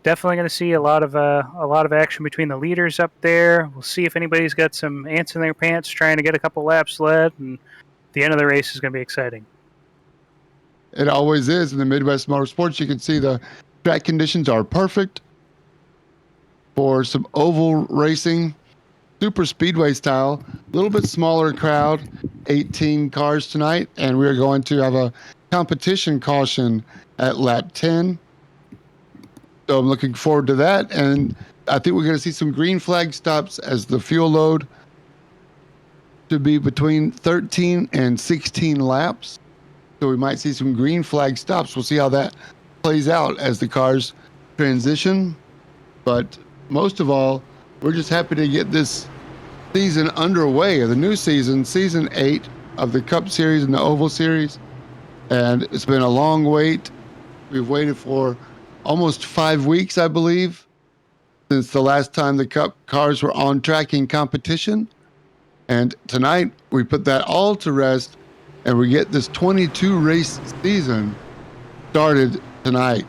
definitely going to see a lot of action between the leaders up there. We'll see if anybody's got some ants in their pants trying to get a couple laps led, and the end of the race is going to be exciting. It always is in the Midwest Motorsports. You can see the track conditions are perfect for some oval racing, super speedway style, a little bit smaller crowd, 18 cars tonight, and we are going to have a competition caution at lap 10. So I'm looking forward to that, and I think we're going to see some green flag stops as the fuel load to be between 13 and 16 laps. So we might see some green flag stops. We'll see how that plays out as the cars transition. But most of all, we're just happy to get this season underway, the new season, season 8 of the Cup Series and the Oval Series. And it's been a long wait. We've waited for almost 5 weeks, I believe, since the last time the Cup cars were on track in competition. And tonight, we put that all to rest, and we get this 22 race season started tonight.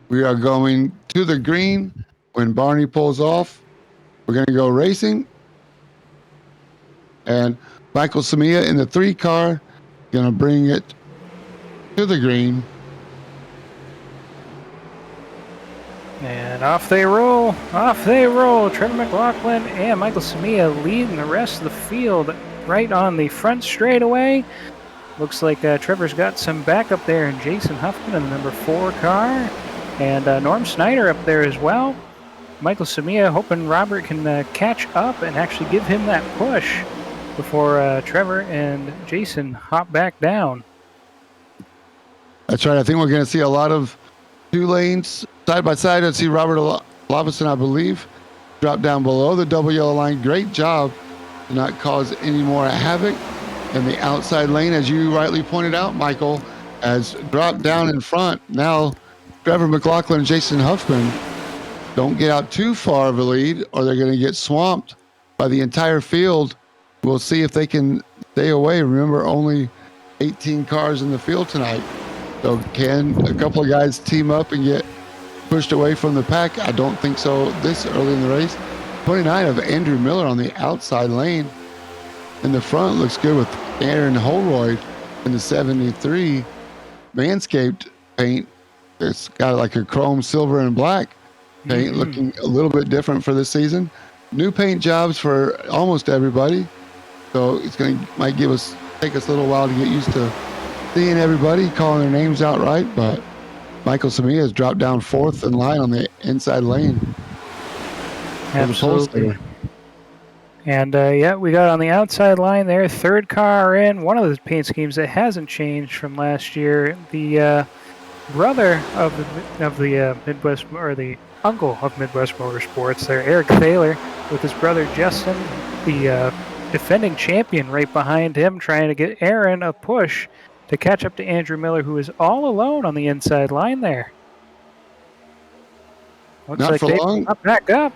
We are going to the green when Barney pulls off. We're going to go racing. And Michael Samia in the 3 car going to bring it to the green. And off they roll. Off they roll. Trevor McLaughlin and Michael Samia leading the rest of the field right on the front straightaway. Looks like Trevor's got some backup there, and Jason Huffman in the number 4 car. And Norm Snyder up there as well. Michael Samia hoping Robert can catch up and actually give him that push before Trevor and Jason hop back down. That's right. I think we're going to see a lot of 2 lanes side by side. I see Robert Lavison, I believe, drop down below the double yellow line. Great job to not cause any more havoc. And the outside lane, as you rightly pointed out, Michael, has dropped down in front. Now, Trevor McLaughlin and Jason Huffman don't get out too far of a lead, or they're going to get swamped by the entire field. We'll see if they can stay away. Remember, only 18 cars in the field tonight. So can a couple of guys team up and get pushed away from the pack? I don't think so this early in the race. 29 of Andrew Miller on the outside lane. In the front looks good with Aaron Holroyd in the 73 Manscaped paint. It's got like a chrome, silver, and black paint, looking a little bit different for this season. New paint jobs for almost everybody. So it's might take us a little while to get used to seeing everybody, calling their names out right, but Michael Samia has dropped down 4th in line on the inside lane. Absolutely. And we got on the outside line there, 3rd car in. One of the paint schemes that hasn't changed from last year. The brother of the Midwest, or the uncle of Midwest Motorsports there, Eric Thaler, with his brother Justin, the defending champion, right behind him, trying to get Aaron a push to catch up to Andrew Miller, who is all alone on the inside line there. Looks Not like for long. Back up.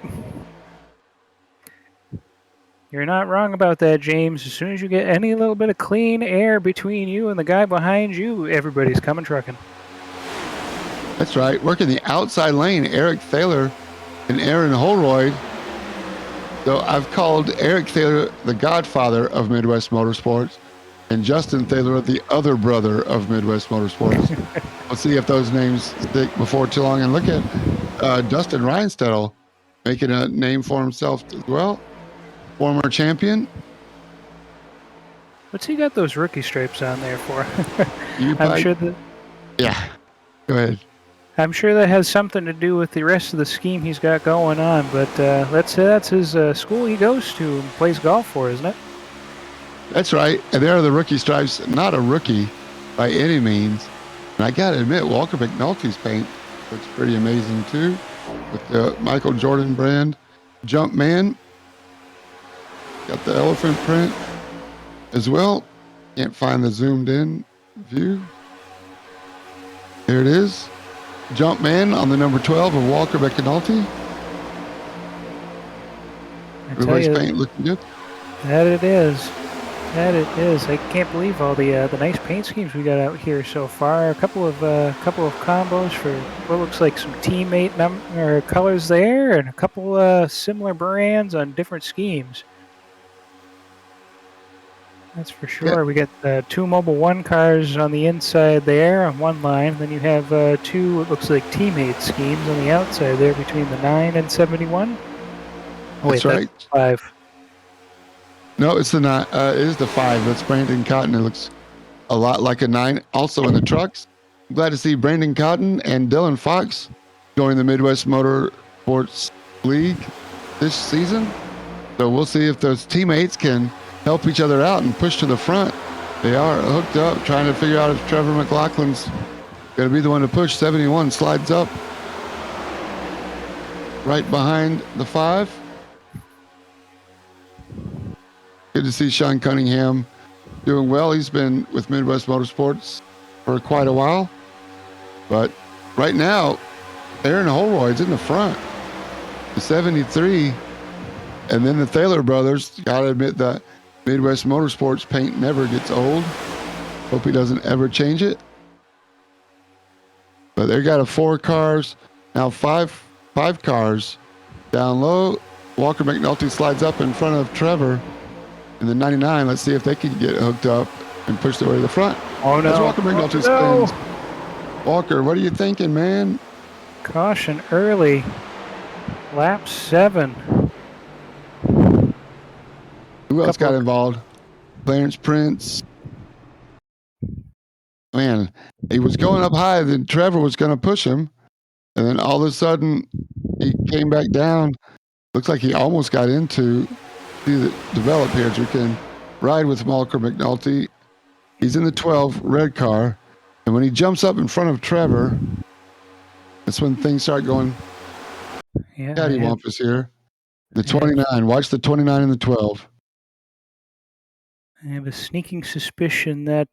You're not wrong about that, James. As soon as you get any little bit of clean air between you and the guy behind you, everybody's coming trucking. That's right. Working the outside lane, Eric Thaler and Aaron Holroyd. So I've called Eric Thaler the godfather of Midwest Motorsports, and Justin Thaler the other brother of Midwest Motorsports. We'll see if those names stick before too long. And look at Dustin Reinstedel making a name for himself as well. Former champion. What's he got those rookie stripes on there for? I'm sure that. Yeah. Go ahead. I'm sure that has something to do with the rest of the scheme he's got going on, but let's say that's his school he goes to and plays golf for, isn't it? That's right. And there are the rookie stripes. Not a rookie by any means. And I got to admit, Walker McNulty's paint looks pretty amazing too, with the Michael Jordan brand Jumpman. Got the elephant print as well. Can't find the zoomed in view. There it is. Jumpman on the number 12 of Walker McNulty. Everybody's paint looking good. That it is. That it is. I can't believe all the nice paint schemes we got out here so far. A couple of combos for what looks like some teammate or colors there, and a couple similar brands on different schemes. That's for sure. We got two Mobile One cars on the inside there on one line. Then you have two, it looks like teammate schemes on the outside there between the 9 and 71. Oh, wait, That's right. that's 5. No, it's the 9. It is the 5. That's Brandon Cotton. It looks a lot like a 9. Also in the trucks. I'm glad to see Brandon Cotton and Dylan Fox join the Midwest Motorsports League this season. So we'll see if those teammates can help each other out and push to the front. They are hooked up, trying to figure out if Trevor McLaughlin's going to be the one to push. 71 slides up right behind the 5. Good to see Sean Cunningham doing well. He's been with Midwest Motorsports for quite a while. But right now, Aaron Holroyd's in the front. The 73. And then the Thaler brothers, got to admit that Midwest Motorsports paint never gets old. Hope he doesn't ever change it. But they got 4 cars, now five cars down low. Walker McNulty slides up in front of Trevor in the 99. Let's see if they can get hooked up and push their way to the front. Oh, no. As Walker McNulty spins. Walker, what are you thinking, man? Caution early. Lap 7. Who else got involved? Clarence Prince. Man, he was going up high, then Trevor was going to push him. And then all of a sudden, he came back down. Looks like he almost got into the develop here. So we can ride with Walker McNulty. He's in the 12 red car. And when he jumps up in front of Trevor, that's when things start going cattywampus here. The 29. Watch the 29 and the 12. I have a sneaking suspicion that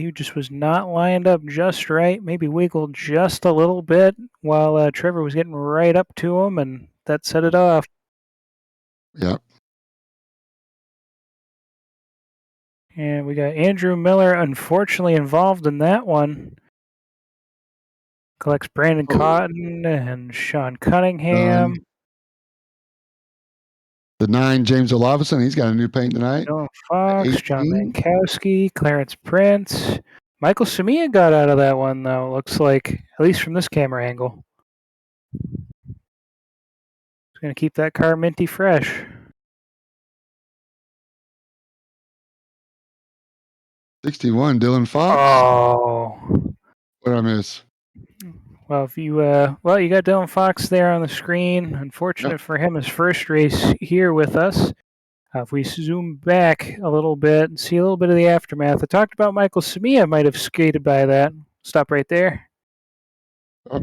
he just was not lined up just right, maybe wiggled just a little bit while Trevor was getting right up to him, and that set it off. Yep. And we got Andrew Miller, unfortunately, involved in that one. Collects Brandon Cotton and Sean Cunningham. The 9, James Olafison, he's got a new paint tonight. Dylan Fox, John Mankowski, Clarence Prince. Michael Samia got out of that one, though, looks like, at least from this camera angle. He's going to keep that car minty fresh. 61, Dylan Fox. Oh. What did I miss? Well, if you you got Dylan Fox there on the screen. Unfortunate for him, his first race here with us. If we zoom back a little bit and see a little bit of the aftermath, I talked about Michael Samia might have skated by that. Stop right there. Oh,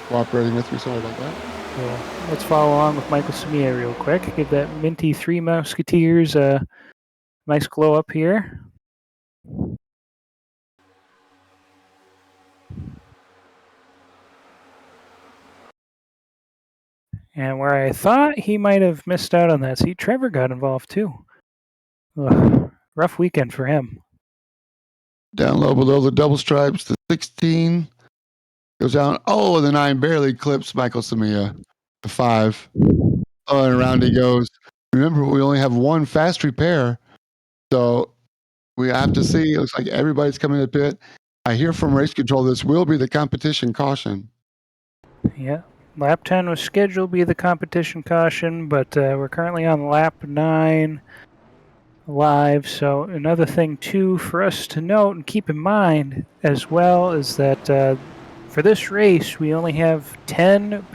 cooperating with me, sorry about that. So let's follow along with Michael Samia real quick. Give that minty Three Musketeers a nice glow up here. And where I thought he might have missed out on that, see, Trevor got involved too. Ugh, rough weekend for him. Down low below the double stripes, the 16 goes down. Oh, the 9 barely clips Michael Samia. The 5. Oh, and around he goes. Remember, we only have one fast repair. So we have to see. It looks like everybody's coming to the pit. I hear from race control this will be the competition caution. Yeah. Lap 10 was scheduled to be the competition caution, but we're currently on lap 9 live. So another thing, too, for us to note and keep in mind as well is that for this race, we only have 10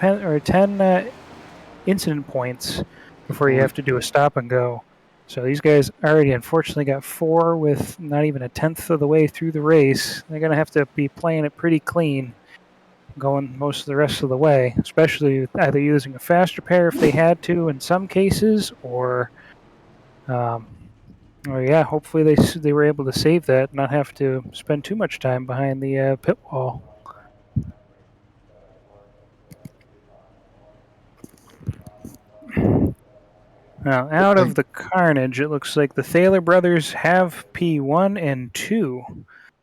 incident points before you have to do a stop and go. So these guys already unfortunately got 4 with not even a tenth of the way through the race. They're going to have to be playing it pretty clean going most of the rest of the way, especially either using a fast repair if they had to in some cases, or hopefully they were able to save that, not have to spend too much time behind the pit wall. Now, out of the carnage, it looks like the Thaler brothers have P1 and 2.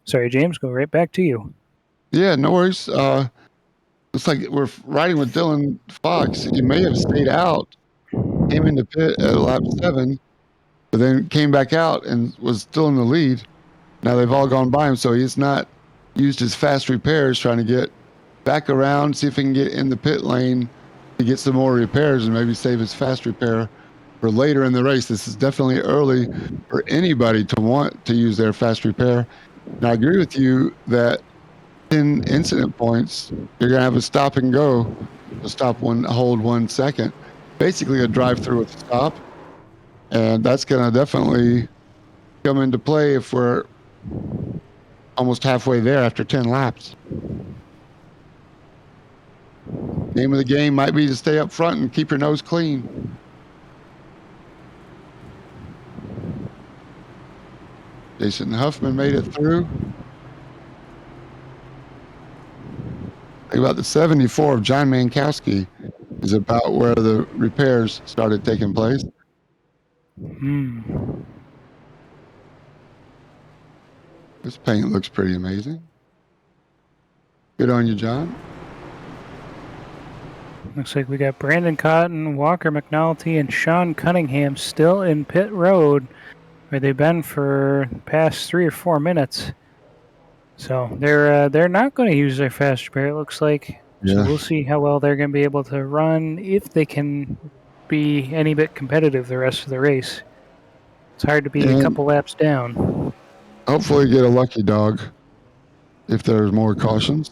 Sorry, James, go right back to you. Yeah, no worries. Looks like we're riding with Dylan Fox. He may have stayed out, came into pit at lap 7, but then came back out and was still in the lead. Now they've all gone by him, so he's not used his fast repairs trying to get back around, see if he can get in the pit lane to get some more repairs and maybe save his fast repair for later in the race. This is definitely early for anybody to want to use their fast repair. And I agree with you that 10 incident points, you're going to have a stop and go, a stop one, hold 1 second, basically a drive through with a stop. And that's going to definitely come into play if we're almost halfway there after 10 laps. Name of the game might be to stay up front and keep your nose clean. Jason Huffman made it through. About the 74 of John Mankowski is about where the repairs started taking place. This paint looks pretty amazing. Good on you, John. Looks like we got Brandon Cotton, Walker McNulty, and Sean Cunningham still in pit road, where they've been for the past 3 or 4 minutes. So they're not going to use their fast repair, it looks like. Yeah. So we'll see how well they're going to be able to run, if they can be any bit competitive the rest of the race. It's hard to be a couple laps down. Hopefully get a lucky dog if there's more cautions.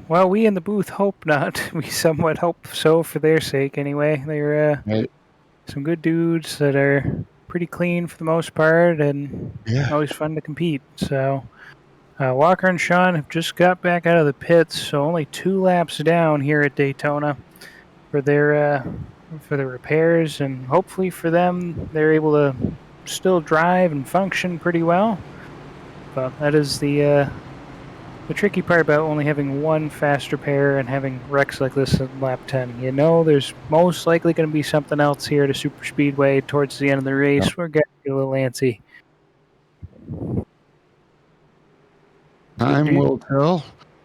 Well, we in the booth hope not. We somewhat hope so for their sake anyway. They're right. Some good dudes that are pretty clean for the most part and always fun to compete. So Walker and Sean have just got back out of the pits, so only 2 laps down here at Daytona for their repairs, and hopefully for them they're able to still drive and function pretty well. But that is the tricky part about only having 1 fast repair and having wrecks like this at lap 10. You know there's most likely going to be something else here at a super speedway towards the end of the race. We're getting a little antsy. Time will tell.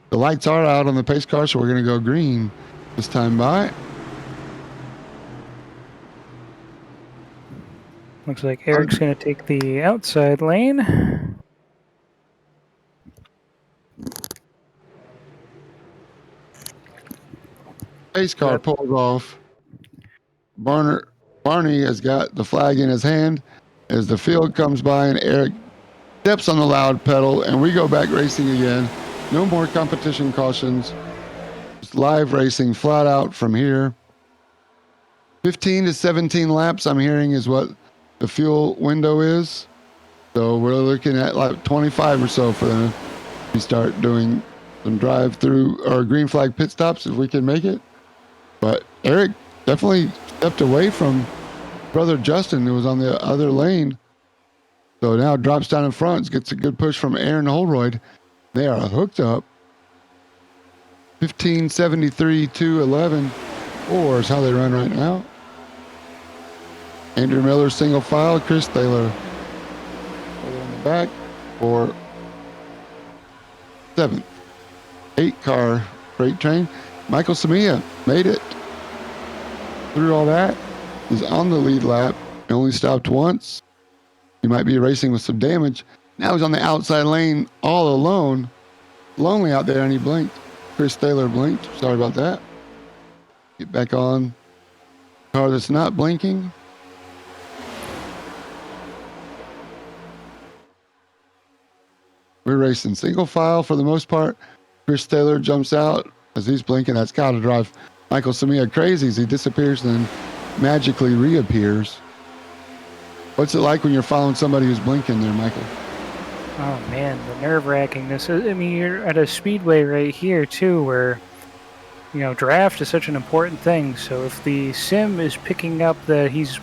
The lights are out on the pace car, so we're going to go green this time by. Looks like Eric's going to take the outside lane. Pace car pulls off. Barney has got the flag in his hand as the field comes by, and Eric steps on the loud pedal, and we go back racing again. No more competition cautions. Just live racing flat out from here. 15 to 17 laps, I'm hearing, is what the fuel window is. So we're looking at like 25 or so for them to start doing some drive-through or green flag pit stops if we can make it. But Eric definitely stepped away from brother Justin, who was on the other lane. So now drops down in front, gets a good push from Aaron Holroyd. They are hooked up. 15:73 to 11.4 is how they run right now. Andrew Miller single file, Chris Thaler in the back for 7th. 8-car freight train. Michael Samia made it through all that. He's on the lead lap. He only stopped once. He might be racing with some damage. Now he's on the outside lane all alone. Lonely out there, and he blinked. Chris Thaler blinked. Sorry about that. Get back on. Car that's not blinking. We're racing single file for the most part. Chris Thaler jumps out as he's blinking. That's got to drive Michael Samia crazy as he disappears and then magically reappears. What's it like when you're following somebody who's blinking there, Michael? Oh man, the nerve-wrackingness. I mean, you're at a speedway right here too, where draft is such an important thing. So if the sim is picking up that he's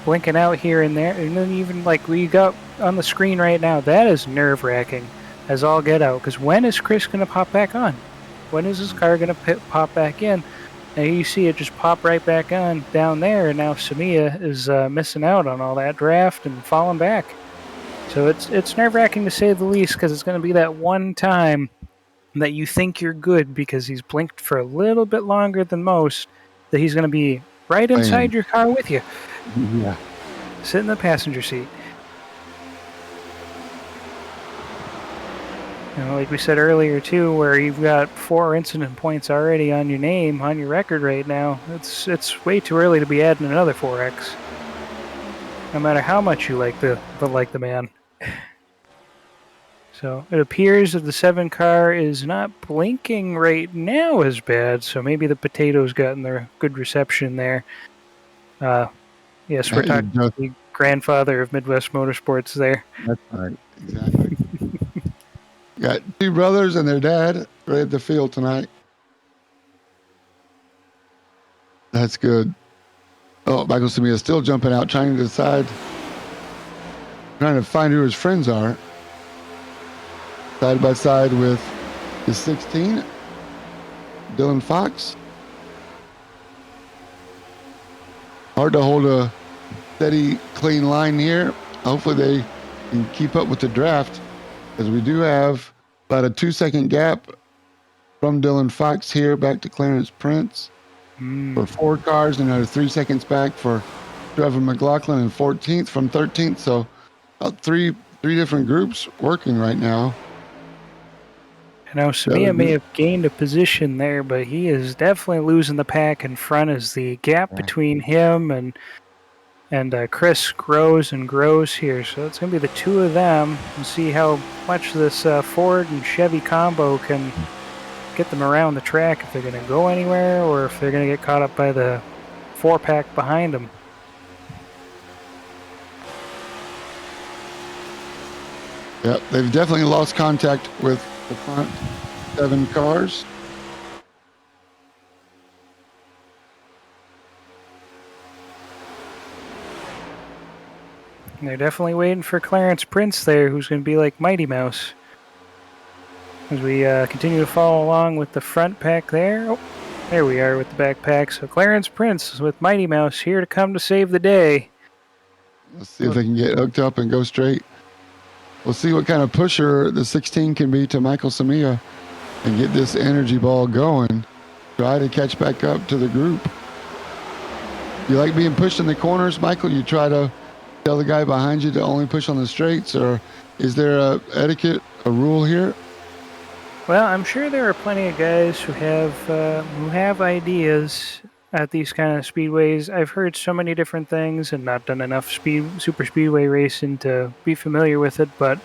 blinking out here and there, and then even like we got on the screen right now, that is nerve-wracking as all get out. Because when is Chris going to pop back on? When is his car going to pop back in? And you see it just pop right back on down there, and now Samia is missing out on all that draft and falling back. So it's nerve-wracking to say the least, because it's going to be that one time that you think you're good because he's blinked for a little bit longer than most, that he's going to be right inside Man. your car with you, Yeah. sit in the passenger seat. Like we said earlier too, where you've got 4 incident points already on your name, on your record right now. It's way too early to be adding another 4X. No matter how much you like the man. So it appears that the 7 car is not blinking right now as bad, so maybe the potato's gotten their good reception there. Yes, we're talking the grandfather of Midwest Motorsports there. That's right. Exactly. Got 2 brothers and their dad right at the field tonight. That's good. Oh, Michael Samia is still jumping out, trying to decide, trying to find who his friends are. Side by side with the 16, Dylan Fox. Hard to hold a steady, clean line here. Hopefully they can keep up with the draft, because we do have about a 2-second gap from Dylan Fox here back to Clarence Prince. For 4 cars, another 3 seconds back for Trevor McLaughlin in 14th from 13th. So about three different groups working right now. Now, Samia may have gained a position there, but he is definitely losing the pack in front as the gap between him and Chris grows and grows here. So it's going to be the 2 of them, and see how much this Ford and Chevy combo can get them around the track, if they're going to go anywhere or if they're going to get caught up by the 4-pack behind them. Yep, they've definitely lost contact with the front 7 cars. And they're definitely waiting for Clarence Prince there, who's going to be like Mighty Mouse. As we continue to follow along with the front pack there. Oh, there we are with the back pack. So Clarence Prince with Mighty Mouse here to come to save the day. Let's see if they can get hooked up and go straight. We'll see what kind of pusher the 16 can be to Michael Samia and get this energy ball going. Try to catch back up to the group. You like being pushed in the corners, Michael? You try to tell the guy behind you to only push on the straights, or is there a etiquette, a rule here? Well, I'm sure there are plenty of guys who have ideas at these kind of speedways. I've heard so many different things and not done enough super speedway racing to be familiar with it. But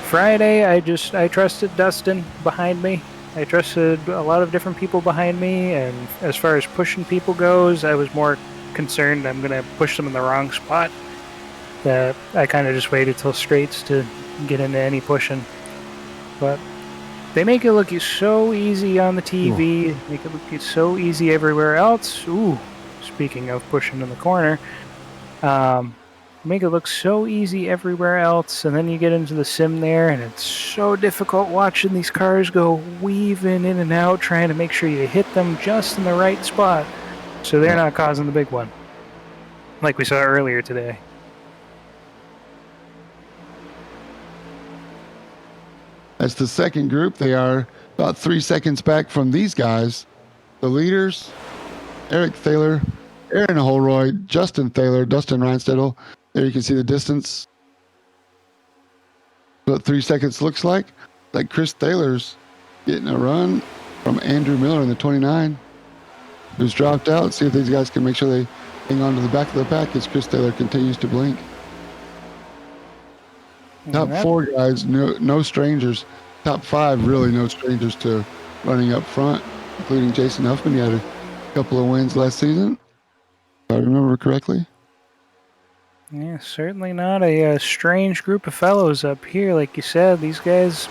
Friday, I trusted Dustin behind me. I trusted a lot of different people behind me, and as far as pushing people goes, I was more concerned I'm going to push them in the wrong spot. That I kind of just waited till straights to get into any pushing. But they make it look so easy on the TV, make it look so easy everywhere else. Ooh, speaking of pushing in the corner, make it look so easy everywhere else, and then you get into the sim there, and it's so difficult watching these cars go weaving in and out, trying to make sure you hit them just in the right spot, so they're not causing the big one, like we saw earlier today. That's the second group. They are about 3 seconds back from these guys. The leaders, Eric Thaler, Aaron Holroyd, Justin Thaler, Dustin Reinstedel. There you can see the distance. What 3 seconds looks like. Like Chris Thaler's getting a run from Andrew Miller in the 29, who's dropped out. See if these guys can make sure they hang on to the back of the pack as Chris Thaler continues to blink. Top 4 guys, no strangers. Top 5, really no strangers to running up front, including Jason Huffman. He had a couple of wins last season, if I remember correctly. Yeah, certainly not a strange group of fellows up here. Like you said, these guys,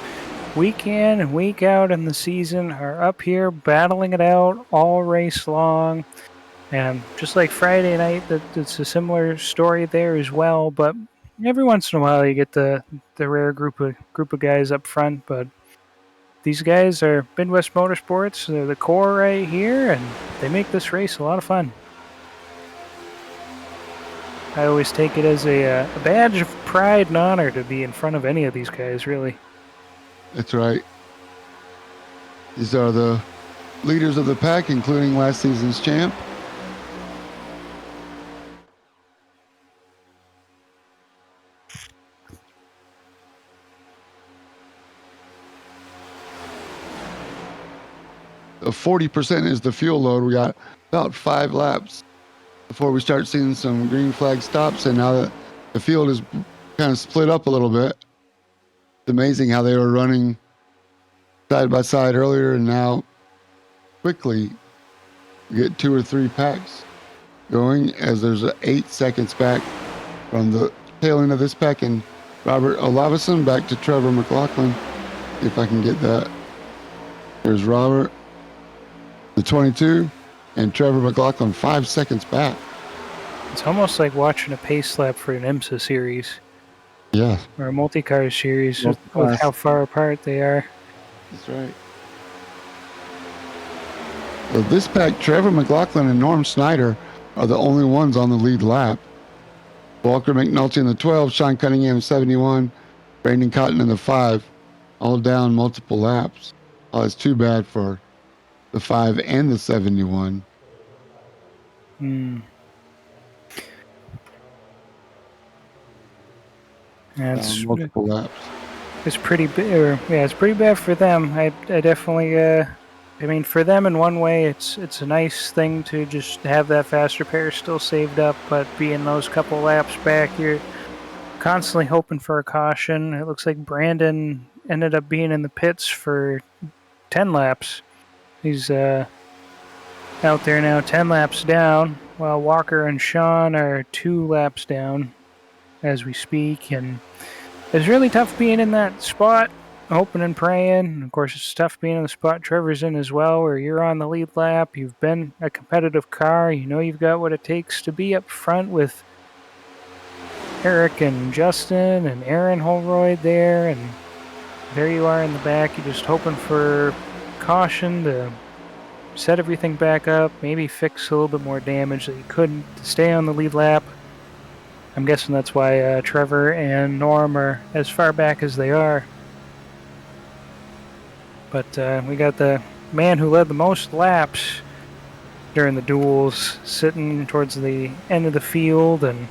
week in and week out in the season, are up here battling it out all race long. And just like Friday night, it's a similar story there as well. But every once in a while, you get the rare group of guys up front. But these guys are Midwest Motorsports. They're the core right here, and they make this race a lot of fun. I always take it as a badge of pride and honor to be in front of any of these guys, really. That's right. These are the leaders of the pack, including last season's champ. The 40% is the fuel load. We got about 5 laps before we start seeing some green flag stops, and now that the field is kind of split up a little bit. It's amazing how they were running side by side earlier, and now quickly we get 2 or 3 packs going as there's 8 seconds back from the tail end of this pack, and Robert Olavison back to Trevor McLaughlin. See if I can get that. There's Robert, the 22, and Trevor McLaughlin 5 seconds back. It's almost like watching a pace lap for an IMSA series. Yeah. Or a multi-car series with how far apart they are. That's right. So this pack, Trevor McLaughlin and Norm Snyder are the only ones on the lead lap. Walker McNulty in the 12, Sean Cunningham 71, Brandon Cotton in the 5, all down multiple laps. Oh, it's too bad for the 5 and the 71. That's multiple laps. It's pretty it's pretty bad for them. I definitely I mean, for them in one way, it's a nice thing to just have that fast repair still saved up, but being those couple laps back, you're constantly hoping for a caution. It looks like Brandon ended up being in the pits for 10 laps. He's out there now 10 laps down, while Walker and Sean are 2 laps down as we speak, and it's really tough being in that spot, hoping and praying. And of course, it's tough being in the spot Trevor's in as well, where you're on the lead lap, you've been a competitive car, you know you've got what it takes to be up front with Eric and Justin and Aaron Holroyd there, and there you are in the back. You're just hoping for caution to set everything back up, maybe fix a little bit more damage that you couldn't to stay on the lead lap. I'm guessing that's why Trevor and Norm are as far back as they are. But we got the man who led the most laps during the duels sitting towards the end of the field, and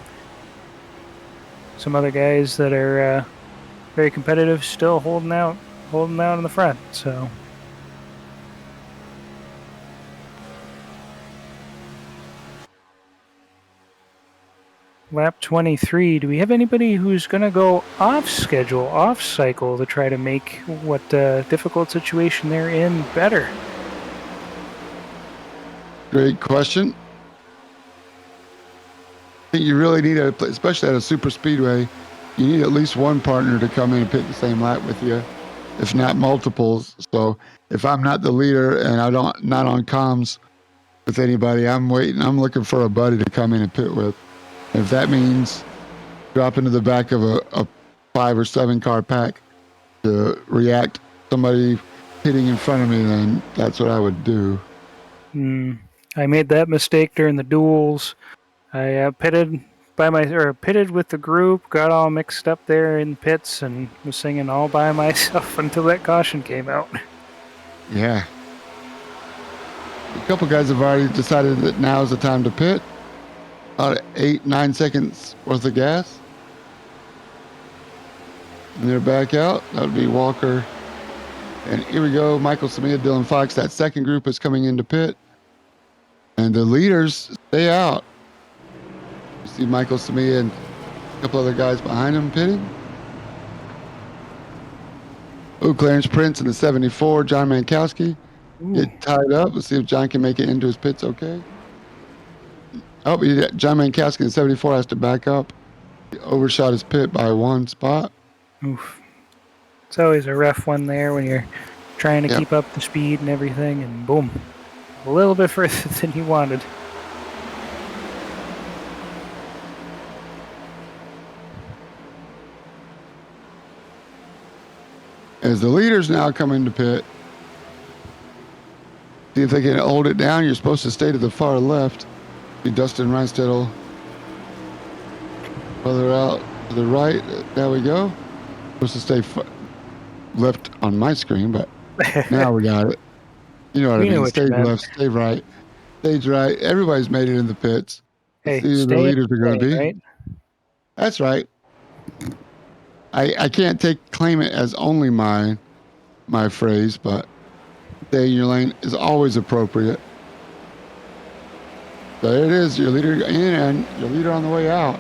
some other guys that are very competitive still holding out in the front. So lap 23. Do we have anybody who's going to go off schedule, off cycle to try to make what difficult situation they're in better? Great question. I think you really need especially at a super speedway, you need at least one partner to come in and pit the same lap with you, if not multiples. So if I'm not the leader and not on comms with anybody, I'm looking for a buddy to come in and pit with. If that means dropping to the back of a 5 or 7 car pack to react somebody hitting in front of me, then that's what I would do. I made that mistake during the duels. I pitted with the group, got all mixed up there in pits, and was singing all by myself until that caution came out. Yeah. A couple guys have already decided that now is the time to pit. About 8-9 seconds worth of gas. And they're back out. That would be Walker. And here we go. Michael Samia, Dylan Fox. That second group is coming into pit. And the leaders stay out. You see Michael Samia and a couple other guys behind him pitting. Oh, Clarence Prince in the 74. John Mankowski. Get tied up. Let's see if John can make it into his pits okay. Oh, John Mankowski in 74 has to back up. He overshot his pit by 1 spot. Oof. It's always a rough one there when you're trying to keep up the speed and everything, and boom, a little bit further than you wanted. As the leaders now come into pit, see if they can hold it down. You're supposed to stay to the far left. See Dustin Reinstedel further out to the right. There we go. Supposed to stay left on my screen, but now we got it. You know what I mean. Stage left, stay right, stage right. Everybody's made it in the pits. Let's see who the leaders are going to be. Right? That's right. I can't claim it as only my phrase, but stay in your lane is always appropriate. So there it is, your leader in and your leader on the way out.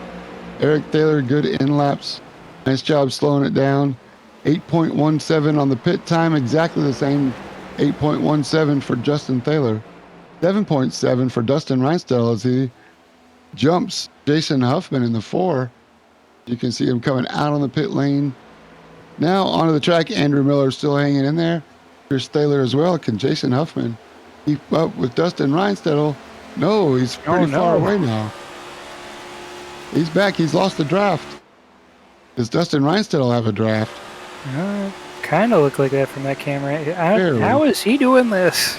Eric Thaler, good in laps. Nice job slowing it down. 8.17 on the pit time, exactly the same 8.17 for Justin Thaler. 7.7 for Dustin Reinstedel as he jumps Jason Huffman in the 4. You can see him coming out on the pit lane. Now onto the track, Andrew Miller still hanging in there. Chris Thaler as well. Can Jason Huffman keep up with Dustin Reinstedel? No, he's pretty far away now. He's back. He's lost the draft. Does Dustin Reinstedel have a draft? Kind of look like that from that camera. How is he doing this?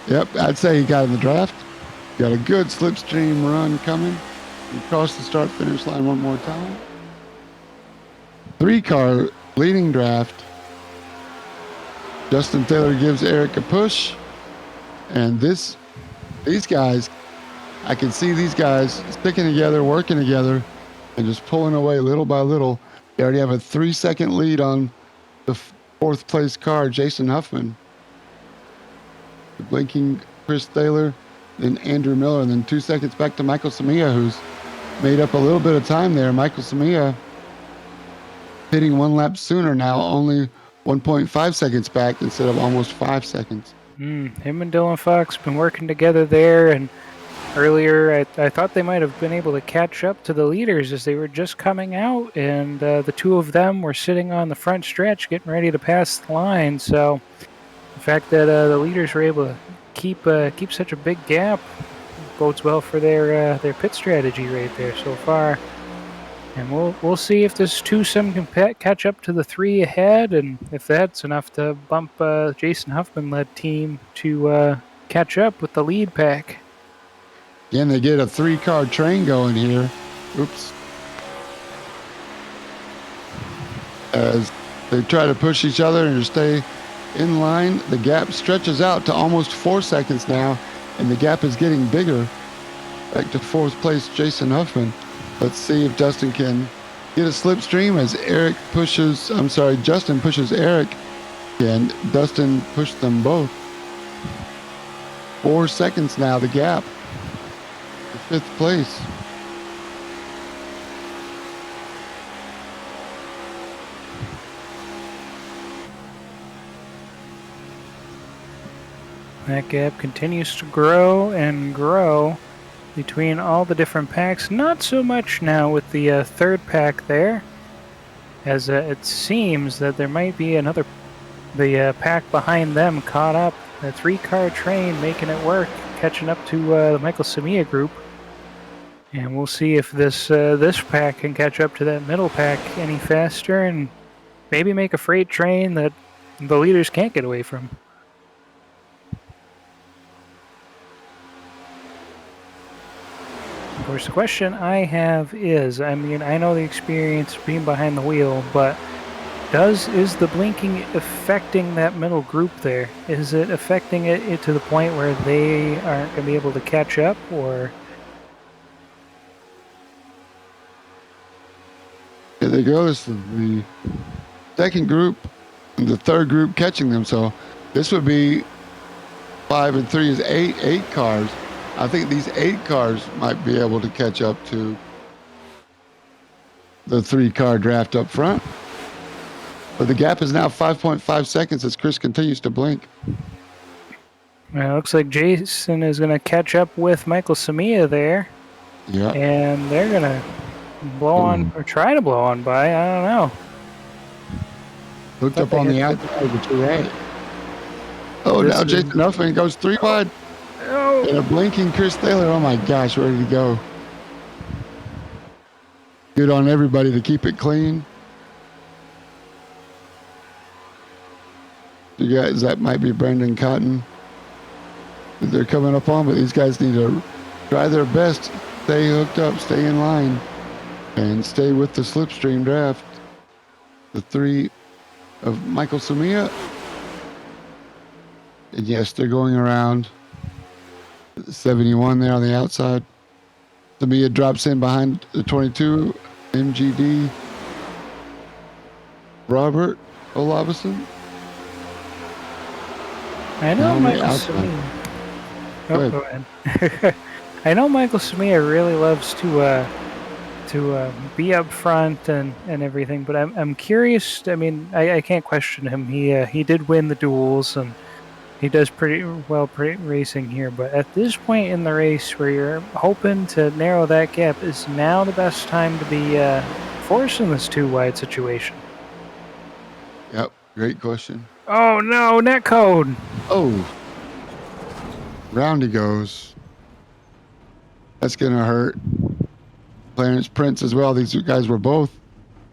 Yep, I'd say he got in the draft. Got a good slipstream run coming. Across the start-finish line one more time. 3-car leading draft. Justin Thaler gives Eric a push. And these guys, I can see these guys sticking together, working together, and just pulling away little by little. They already have a 3-second lead on the 4th place car, Jason Huffman. The blinking Chris Thaler, then Andrew Miller, and then 2 seconds back to Michael Samia, who's made up a little bit of time there. Michael Samia hitting 1 lap sooner now, only 1.5 seconds back instead of almost 5 seconds. Him and Dylan Fox been working together there, and earlier I thought they might have been able to catch up to the leaders as they were just coming out, and the two of them were sitting on the front stretch getting ready to pass the line. So the fact that the leaders were able to keep such a big gap bodes well for their pit strategy right there so far. And we'll see if this twosome can catch up to the 3 ahead, and if that's enough to bump Jason Huffman-led team to catch up with the lead pack. Again, they get a 3-car train going here. Oops. As they try to push each other and stay in line, the gap stretches out to almost 4 seconds now, and the gap is getting bigger. Back to 4th place, Jason Huffman. Let's see if Justin can get a slipstream as Justin pushes Eric, and Dustin pushed them both. 4 seconds now, the gap. The 5th place. That gap continues to grow and grow between all the different packs. Not so much now with the 3rd pack there, as it seems that there might be the pack behind them caught up. The 3-car train making it work, catching up to the Michael Samia group. And we'll see if this pack can catch up to that middle pack any faster and maybe make a freight train that the leaders can't get away from. Of course, the question I have is, I know the experience being behind the wheel, but is the blinking affecting that middle group there? Is it affecting it to the point where they aren't going to be able to catch up, or? Here they go. This is the 2nd group and the 3rd group catching them. So this would be 5 and 3 is 8 cars. I think these 8 cars might be able to catch up to the 3-car draft up front. But the gap is now 5.5 seconds as Chris continues to blink. Well, it looks like Jason is going to catch up with Michael Samia there. Yeah. And they're going to blow on, or try to blow on by. I don't know. Hooked up on the outside, but you're right. Oh, now Jason Huffman goes 3 wide. Oh. And a blinking Chris Thaler. Oh my gosh, ready to go. Good on everybody to keep it clean. You guys, that might be Brendan Cotton that they're coming up on, but these guys need to try their best, stay hooked up, stay in line, and stay with the slipstream draft. The three of Michael Sumia. And yes, they're going around 71 there on the outside. Sumia drops in behind the 22 MGD. Robert Olafson. I know Michael Sumia. Oh, go ahead. I know Michael Sumia really loves to be up front and everything, but I'm curious. I mean, I can't question him. He did win the duels and he does pretty well racing here. But at this point in the race, where you're hoping to narrow that gap, is now the best time to be forcing this too wide situation? Yep, great question. Oh no, netcode! Oh, round he goes. That's gonna hurt. Clarence Prince as well. These guys were both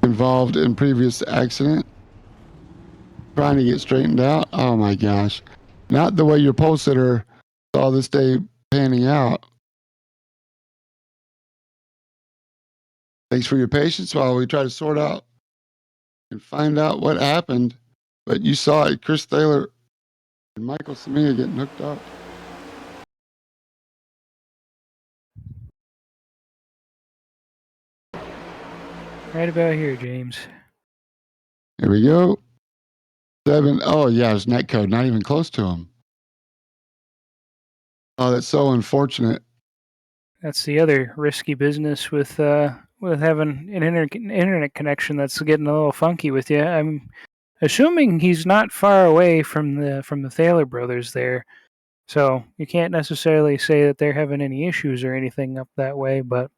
involved in previous accident. Trying to get straightened out. Oh my gosh. Not the way your pole sitter saw this day panning out. Thanks for your patience while we try to sort out and find out what happened. But you saw it, Chris Thaler and Michael Sumia getting hooked up. Right about here, James. Here we go. 7. Oh yeah, it's netcode. Not even close to him. Oh, that's so unfortunate. That's the other risky business with having an internet connection that's getting a little funky with you. I'm assuming he's not far away from the Thaler brothers there, so you can't necessarily say that they're having any issues or anything up that way. But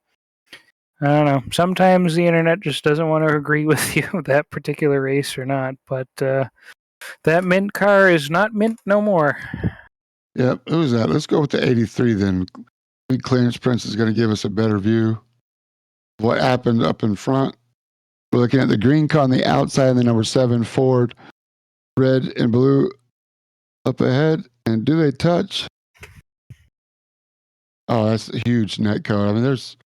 I don't know. Sometimes the internet just doesn't want to agree with you that particular race or not. But that mint car is not mint no more. Yep. Who's that? Let's go with the 83 then. I think Clarence Prince is going to give us a better view of what happened up in front. We're looking at the green car on the outside and the number 7 Ford, red and blue up ahead. And do they touch? Oh, that's a huge net code. I mean, there's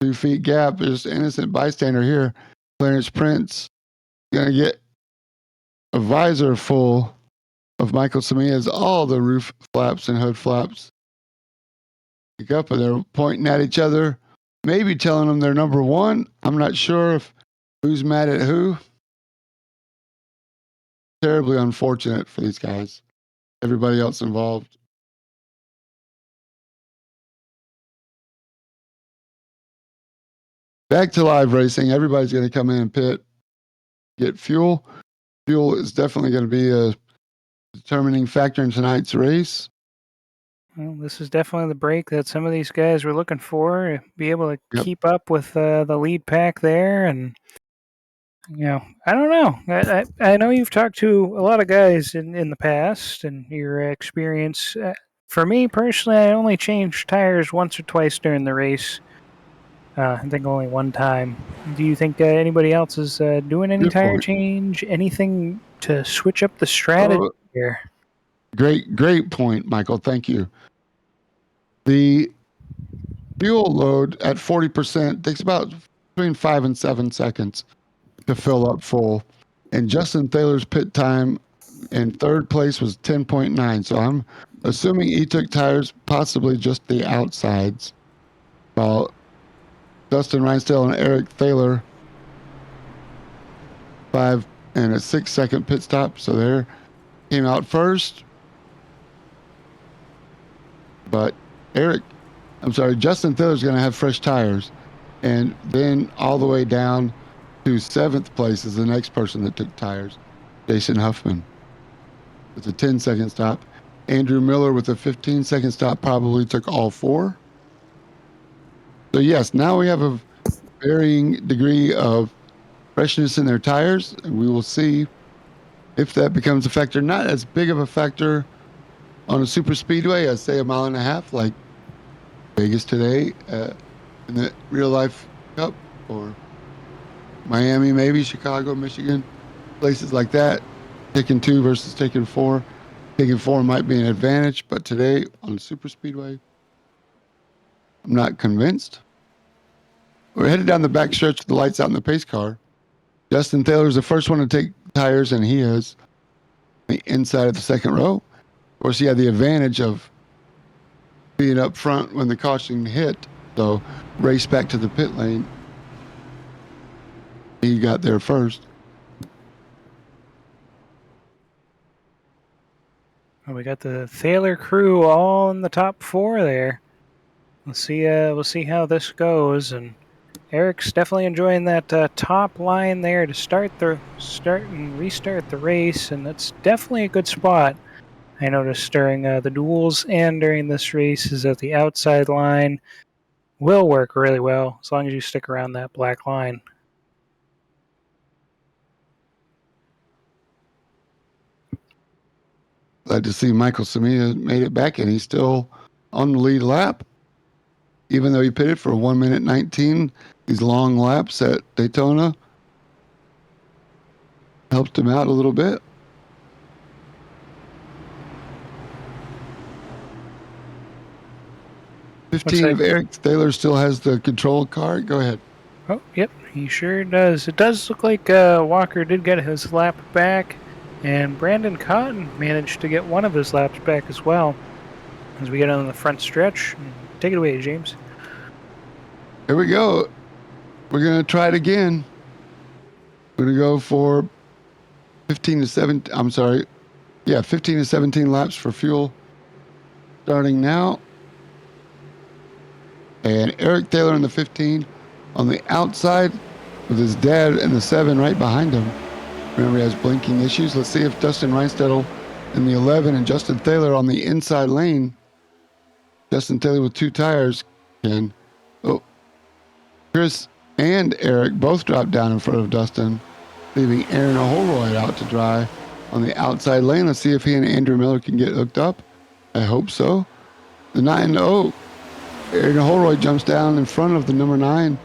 2 feet gap. There's innocent bystander here. Clarence Prince going to get a visor full of Michael Samia's all the roof flaps and hood flaps. Pick up and they're pointing at each other, maybe telling them they're number 1. I'm not sure if who's mad at who. Terribly unfortunate for these guys. Everybody else involved. Back to live racing. Everybody's going to come in and pit, get fuel. Fuel is definitely going to be a determining factor in tonight's race. Well, this is definitely the break that some of these guys were looking for. Be able to keep up with the lead pack there, and I don't know. I know you've talked to a lot of guys in the past, and your experience. For me personally, I only changed tires once or twice during the race. I think only one time. Do you think anybody else is doing any tire change? Anything to switch up the strategy here? Great point, Michael. Thank you. The fuel load at 40% takes about between 5 and 7 seconds to fill up full. And Justin Thaler's pit time in third place was 10.9. So I'm assuming he took tires possibly just the outsides, while Dustin Reinsdale and Eric Thaler 5 and a 6-second pit stop. So there came out first. But Justin Thaler's going to have fresh tires. And then all the way down to 7th place is the next person that took tires, Jason Huffman. With a 10-second stop. Andrew Miller with a 15-second stop probably took all 4. So yes, now we have a varying degree of freshness in their tires, and we will see if that becomes a factor. Not as big of a factor on a super speedway as, say, a mile and a half like Vegas today in the real life cup, or Miami, maybe Chicago, Michigan, places like that. taking 2 versus taking 4. Taking 4 might be an advantage, but today on the super speedway, I'm not convinced. We're headed down the back stretch with the lights out in the pace car. Justin Taylor's the first one to take tires, and he is the inside of the second row. Of course, he had the advantage of being up front when the caution hit, so race back to the pit lane. He got there first. Well, we got the Thaler crew all in the top 4 there. We'll see how this goes, and Eric's definitely enjoying that top line there to start and restart the race, and that's definitely a good spot. I noticed during the duels and during this race is that the outside line will work really well as long as you stick around that black line. Glad to see Michael Samia made it back, and he's still on the lead lap. Even though he pitted for 1 minute 19, these long laps at Daytona helped him out a little bit. Of Eric Thaler still has the control car. Go ahead. Oh, yep, he sure does. It does look like Walker did get his lap back, and Brandon Cotton managed to get one of his laps back as well. As we get on the front stretch, take it away, James. Here we go. We're going to try it again. We're going to go for 15 to 17 laps for fuel. Starting now. And Eric Thaler in the 15 on the outside with his dad in the 7 right behind him. Remember, he has blinking issues. Let's see if Dustin Reinstettel in the 11 and Justin Thaler on the inside lane. Justin Thaler with 2 tires can. Oh, Chris and Eric both dropped down in front of Dustin, leaving Aaron Holroyd out to dry on the outside lane. Let's see if he and Andrew Miller can get hooked up. I hope so. The 9, Aaron Holroyd jumps down in front of the number 9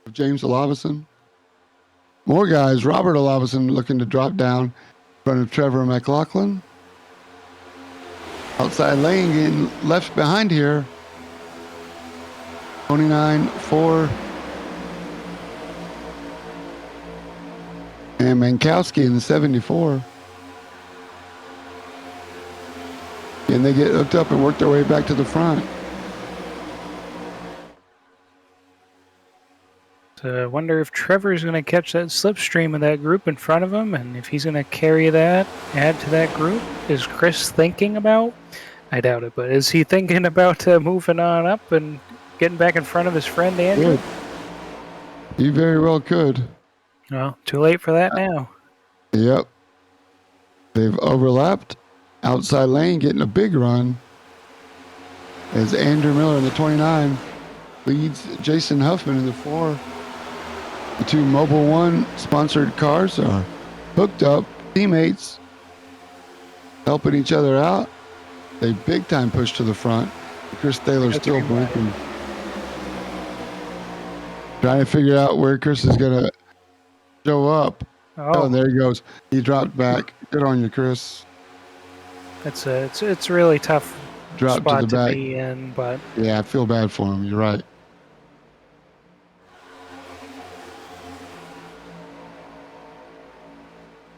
of James Olavison. More guys. Robert Olavison looking to drop down in front of Trevor McLaughlin. Outside lane getting left behind here. 29-4. And Mankowski in the 74. And they get hooked up and work their way back to the front. So I wonder if Trevor's going to catch that slipstream of that group in front of him, and if he's going to carry that, add to that group. Is Chris thinking about? I doubt it, but is he thinking about moving on up and getting back in front of his friend Andrew? Good. He very well could. Well, too late for that now. Yep. They've overlapped. Outside lane getting a big run as Andrew Miller in the 29 leads Jason Huffman in the 4. The 2 Mobil 1 sponsored cars are hooked up, teammates helping each other out. They big time push to the front. Chris Thaler's still blinking. Trying to figure out where Chris is going to show up. Oh, there he goes. He dropped back. Good on you, Chris. It's a really tough drop spot to the back. Be in, but yeah, I feel bad for him. You're right.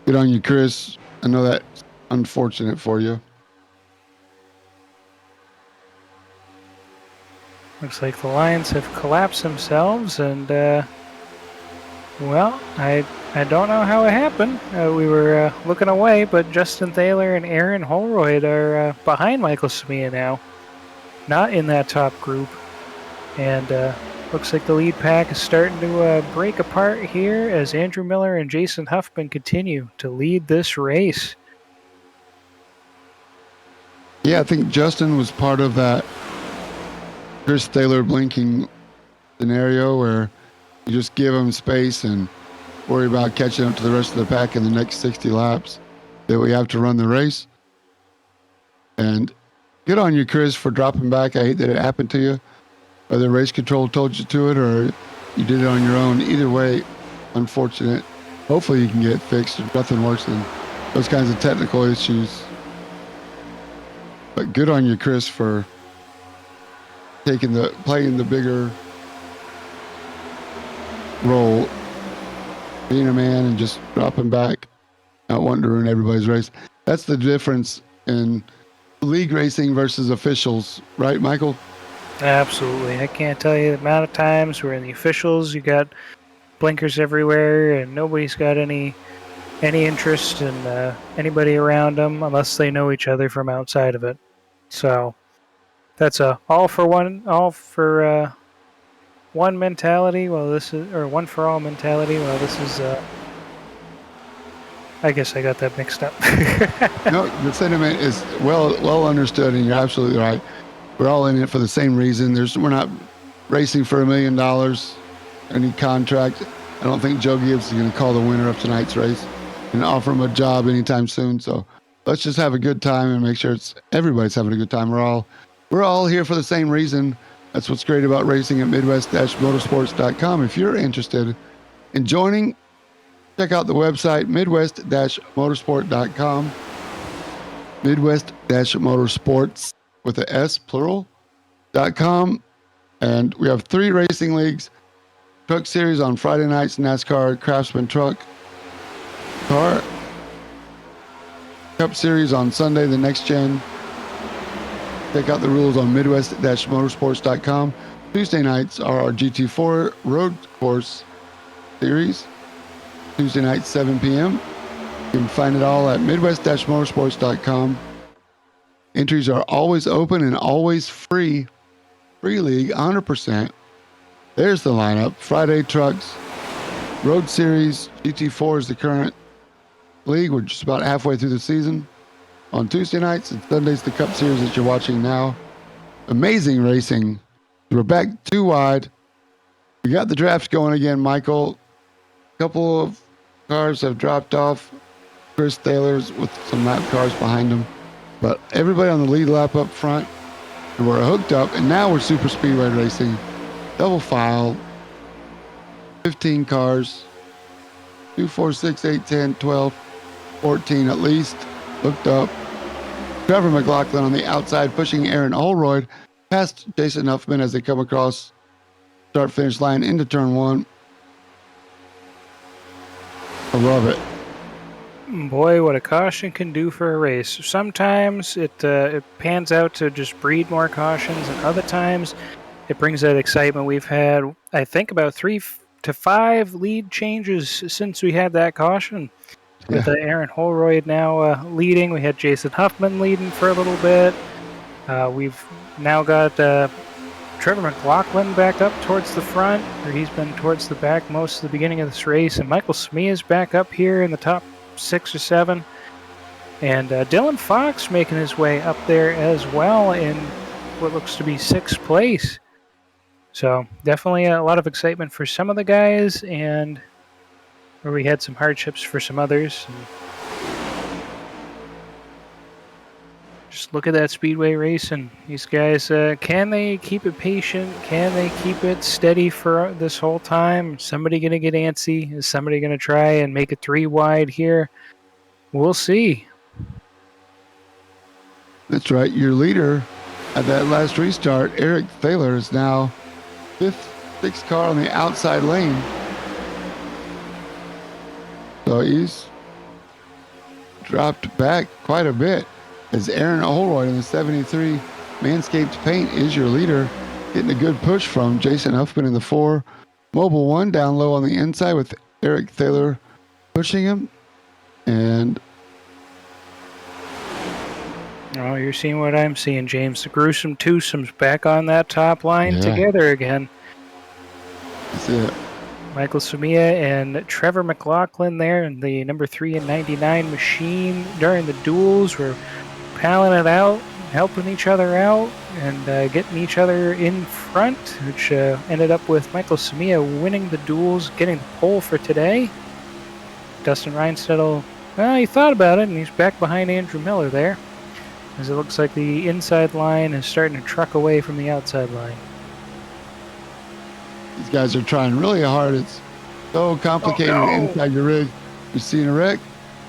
Good on you, Chris. I know that's unfortunate for you. Looks like the Lions have collapsed themselves, and well, I don't know how it happened. We were looking away, but Justin Thaler and Aaron Holroyd are behind Michael Samia now, not in that top group. And looks like the lead pack is starting to break apart here as Andrew Miller and Jason Huffman continue to lead this race. Yeah, I think Justin was part of that Chris Thaler blinking scenario where you just give him space and worry about catching up to the rest of the pack in the next 60 laps that we have to run the race. And good on you, Chris, for dropping back. I hate that it happened to you. Whether race control told you to it or you did it on your own. Either way, unfortunate hopefully you can get fixed. There's nothing worse than those kinds of technical issues. But good on you, Chris, for playing the bigger role, being a man and just dropping back, not wanting to ruin everybody's race. That's the difference in league racing versus officials, right, Michael? Absolutely. I can't tell you the amount of times where in the officials you got blinkers everywhere and nobody's got any interest in anybody around them unless they know each other from outside of it. So that's a all for one mentality. Well, this is or one for all mentality. Well, this is. I guess I got that mixed up. No, the sentiment is well understood, and you're absolutely right. We're all in it for the same reason. We're not racing for $1 million, any contract. I don't think Joe Gibbs is going to call the winner of tonight's race and offer him a job anytime soon. So let's just have a good time and make sure everybody's having a good time. We're all here for the same reason. That's what's great about racing at Midwest-Motorsports.com. If you're interested in joining, check out the website, Midwest-Motorsport.com. Midwest-Motorsports with a S, plural.com. And we have 3 racing leagues. Truck Series on Friday nights, NASCAR Craftsman Truck Car. Cup Series on Sunday, the Next Gen. Check out the rules on Midwest-Motorsports.com. Tuesday nights are our GT4 Road Course Series. Tuesday night, 7 p.m. You can find it all at Midwest-Motorsports.com. Entries are always open and always free. Free league, 100%. There's the lineup. Friday trucks, Road Series, GT4 is the current league. We're just about halfway through the season. On Tuesday nights and Sundays, the Cup Series that you're watching now. Amazing racing. We're back 2 wide. We got the draft going again, Michael. A couple of cars have dropped off. Chris Thaler's with some lap cars behind him. But everybody on the lead lap up front. And we're hooked up. And now we're super speedway racing. Double file. 15 cars. 2, 4, 6, 8, 10, 12, 14 at least. Hooked up. Trevor McLaughlin on the outside pushing Aaron Holroyd past Jason Huffman as they come across start-finish line into turn 1. I love it. Boy, what a caution can do for a race. Sometimes it pans out to just breed more cautions, and other times it brings that excitement. We've had, I think, about 3 to 5 lead changes since we had that caution. With Aaron Holroyd now leading. We had Jason Huffman leading for a little bit. We've now got Trevor McLaughlin back up towards the front, or he's been towards the back most of the beginning of this race. And Michael Smia's back up here in the top 6 or 7. And Dylan Fox making his way up there as well in what looks to be 6th place. So definitely a lot of excitement for some of the guys, and where we had some hardships for some others. And just look at that speedway race, and these guys, can they keep it patient? Can they keep it steady for this whole time? Is somebody going to get antsy? Is somebody going to try and make it 3 wide here? We'll see. That's right. Your leader at that last restart, Eric Thaler, is now 5th, 6th car on the outside lane. So he's dropped back quite a bit as Aaron Holroyd in the 73 Manscaped Paint is your leader, getting a good push from Jason Huffman in the 4 Mobile 1 down low on the inside with Eric Thaler pushing him. And oh, you're seeing what I'm seeing, James. The gruesome twosomes back on that top line together again. That's it. Michael Sumia and Trevor McLaughlin there in the number 3 and 99 machine during the duels. We're palling it out, helping each other out, and getting each other in front, which ended up with Michael Sumia winning the duels, getting the pole for today. Dustin Reinstedel, well, he thought about it, and he's back behind Andrew Miller there, as it looks like the inside line is starting to truck away from the outside line. These guys are trying really hard. It's so complicated inside your rig. You seen a wreck?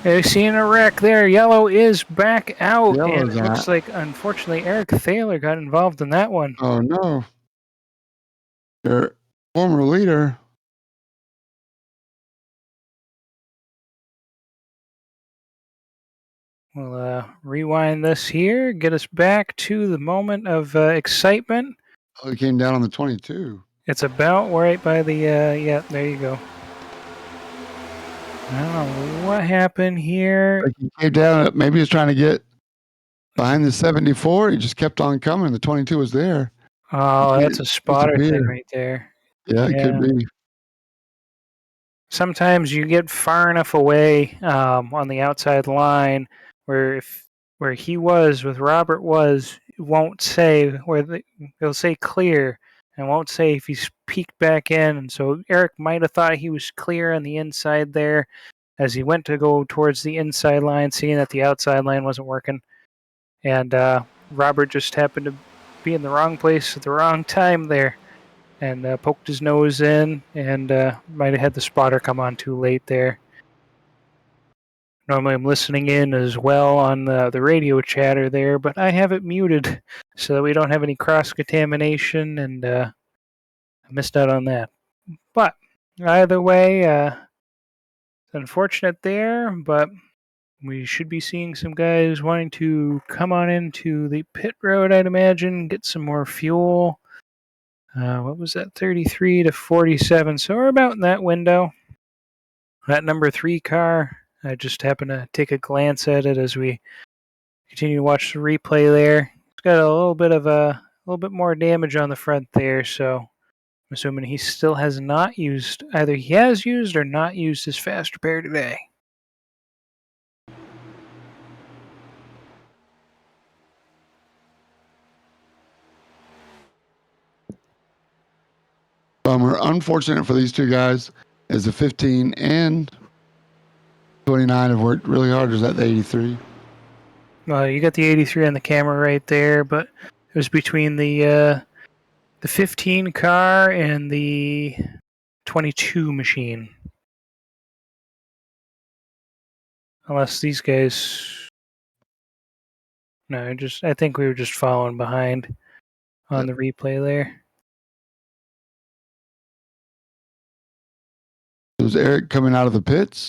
You're seeing a wreck there. Yellow is back out, and Yellow's it looks out. like, unfortunately, Eric Thaler got involved in that one. Oh no. Their former leader. We'll rewind this here, get us back to the moment of excitement. Oh, he came down on the 22. It's about right by the, yeah, there you go. I don't know what happened here. Like he came down. Maybe he was trying to get behind the 74. He just kept on coming. The 22 was there. Oh, that's a spotter thing Disappear. right there. Yeah, it could be. Sometimes you get far enough away on the outside line where where he was with Robert was, it won't say it'll say clear and won't say if he's peeked back in. And so Eric might have thought he was clear on the inside there as he went to go towards the inside line, seeing that the outside line wasn't working. And Robert just happened to be in the wrong place at the wrong time there and poked his nose in and might have had the spotter come on too late there. Normally I'm listening in as well on the radio chatter there, but I have it muted so that we don't have any cross-contamination, and I missed out on that. But either way, it's unfortunate there, but we should be seeing some guys wanting to come on into the pit road, I'd imagine, get some more fuel. What was that, 33 to 47? So we're about in that window. That number 3 car, I just happened to take a glance at it as we continue to watch the replay there. It's got a little bit more damage on the front there, so I'm assuming he still has not used, either he has used or not used his fast repair today. Bummer. Unfortunate for these two guys, as the 15 and 29 have worked really hard. Is that the 83? Well, you got the 83 on the camera right there, but it was between the 15 car and the 22 machine. Unless these guys, no, I think we were just following behind on the replay there. It was Eric coming out of the pits.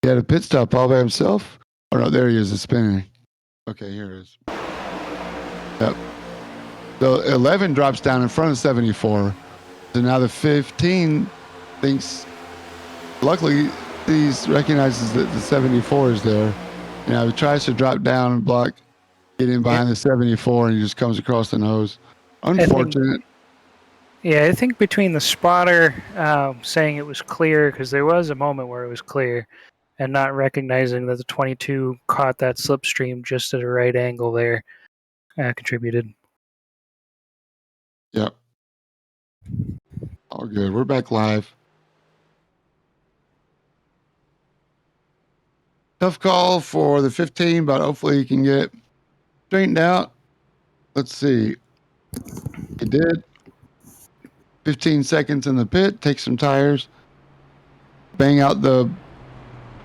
He had a pit stop all by himself. Oh no, there he is, spinning. Okay, here it is. Yep. So 11 drops down in front of 74. So now the 15 thinks, luckily, he recognizes that the 74 is there. Now he tries to drop down and block, get in behind the 74, and he just comes across the nose. Unfortunate. I think between the spotter saying it was clear, because there was a moment where it was clear, and not recognizing that the 22 caught that slipstream just at a right angle there, contributed. Yep. All good. We're back live. Tough call for the 15, but hopefully he can get straightened out. Let's see. He did. 15 seconds in the pit. Take some tires. Bang out the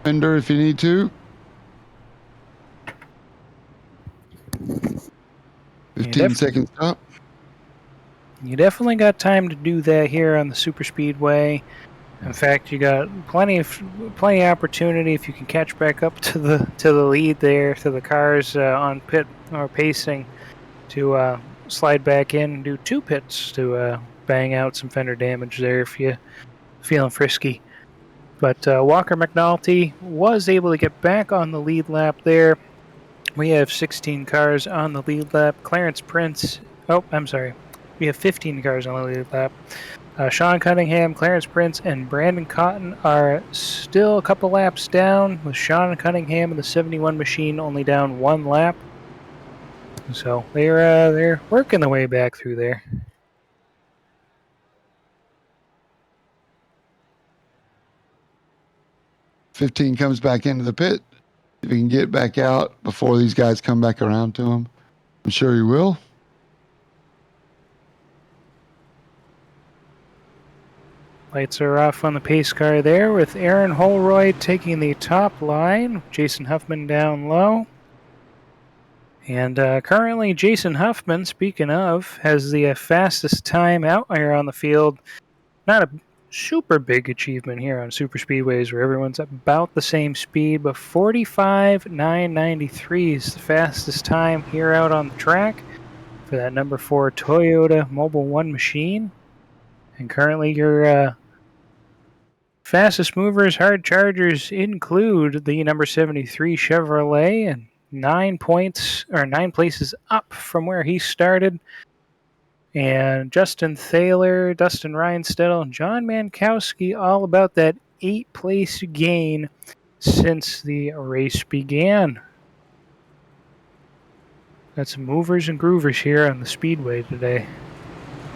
fender if you need to. 15 seconds up. You definitely got time to do that here on the super speedway. In fact, you got plenty of opportunity if you can catch back up to the lead there, to the cars on pit or pacing, to slide back in and do 2 pits to bang out some fender damage there if you feeling frisky. But Walker McNulty was able to get back on the lead lap there. We have 16 cars on the lead lap. Clarence Prince, we have 15 cars on the lead lap. Sean Cunningham, Clarence Prince, and Brandon Cotton are still a couple laps down, with Sean Cunningham and the 71 machine only down 1 lap. So they're working their way back through there. "15 comes back into the pit. If he can get back out before these guys come back around to him, I'm sure he will. Lights are off on the pace car there with Aaron Holroyd taking the top line, Jason Huffman down low. And currently, Jason Huffman, speaking of, has the fastest time out here on the field. Not a super big achievement here on super speedways where everyone's about the same speed, but 45.993 is the fastest time here out on the track for that number 4 Toyota Mobile One machine. And currently, your fastest movers, hard chargers include the number 73 Chevrolet, and 9 places up from where he started. And Justin Thaler, Dustin Reinstedel, and John Mankowski, all about that 8-place gain since the race began. Got some movers and groovers here on the speedway today.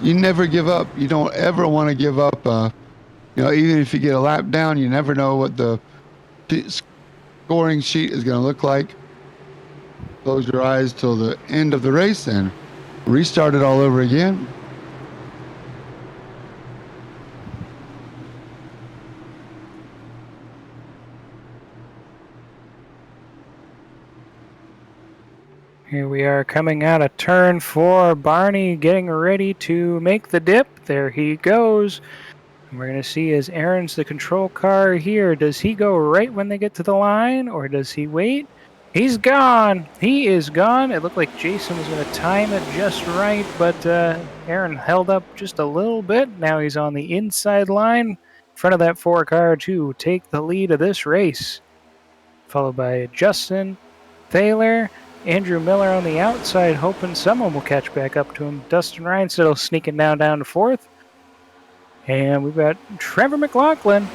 You never give up. You don't ever want to give up. Even if you get a lap down, you never know what the scoring sheet is going to look like. Close your eyes till the end of the race and restart it all over again. Here we are coming out of turn 4. Barney getting ready to make the dip. There he goes. And we're going to see as Aaron's the control car here. Does he go right when they get to the line, or does he wait? He's gone. He is gone. It looked like Jason was going to time it just right, but Aaron held up just a little bit. Now he's on the inside line in front of that 4 car to take the lead of this race. Followed by Justin Thaler, Andrew Miller on the outside, hoping someone will catch back up to him. Dustin Reinstedel sneaking down to 4th. And we've got Trevor McLaughlin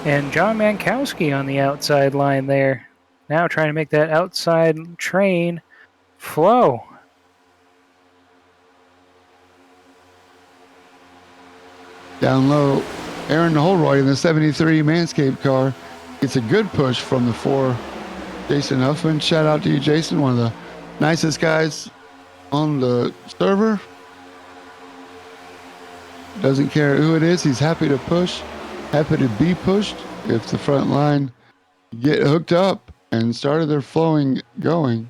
and John Mankowski on the outside line there. Now trying to make that outside train flow. Down low, Aaron Holroyd in the 73 Manscaped car gets a good push from the 4 Jason Huffman. Shout out to you, Jason, one of the nicest guys on the server. Doesn't care who it is. He's happy to push, happy to be pushed. If the front line get hooked up and started their flowing going.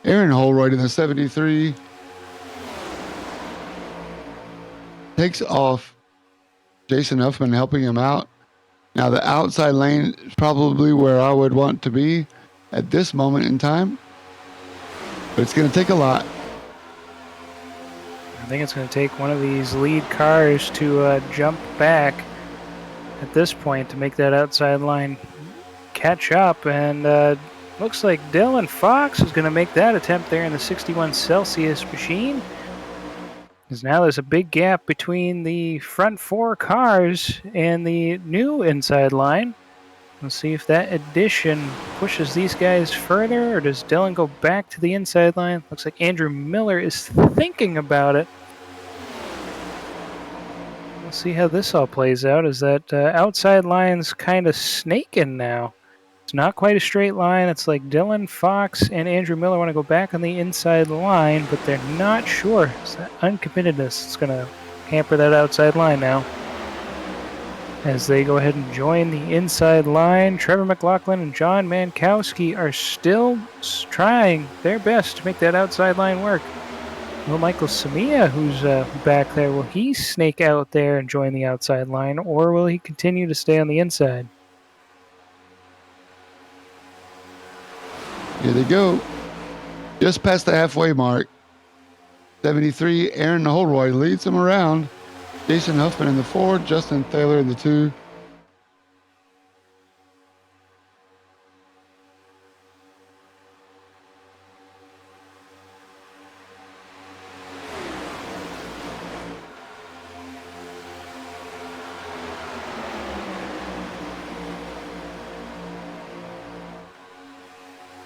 Aaron Holroyd in the 73 takes off Jason Huffman, helping him out. Now the outside lane is probably where I would want to be at this moment in time, but it's going to take a lot. I think it's going to take one of these lead cars to jump back at this point to make that outside line catch up, and looks like Dylan Fox is going to make that attempt there in the 61 Celsius machine. Because now there's a big gap between the front 4 cars and the new inside line. We'll see if that addition pushes these guys further, or does Dylan go back to the inside line? Looks like Andrew Miller is thinking about it. We'll see how this all plays out, as that outside line's kind of snaking now. It's not quite a straight line. It's like Dylan Fox and Andrew Miller want to go back on the inside line, but they're not sure. It's that uncommittedness that's going to hamper that outside line now. As they go ahead and join the inside line, Trevor McLaughlin and John Mankowski are still trying their best to make that outside line work. Will Michael Samia, who's back there, will he snake out there and join the outside line, or will he continue to stay on the inside? Here they go. Just past the halfway mark. 73, Aaron Holroyd leads them around. Jason Huffman in the 4, Justin Thaler in the 2.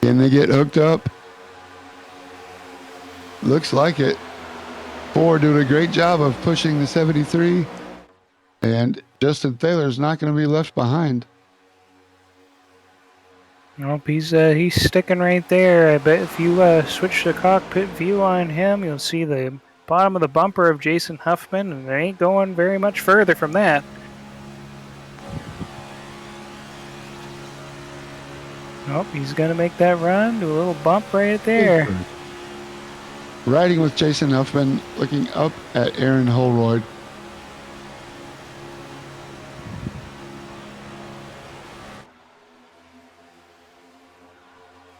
Can they get hooked up? Looks like it. 4 doing a great job of pushing the 73. And Justin Thaler's not going to be left behind. Nope, he's sticking right there. I bet if you switch the cockpit view on him, you'll see the bottom of the bumper of Jason Huffman, and it ain't going very much further from that. Nope, he's going to make that run. Do a little bump right there. Riding with Jason Huffman, looking up at Aaron Holroyd.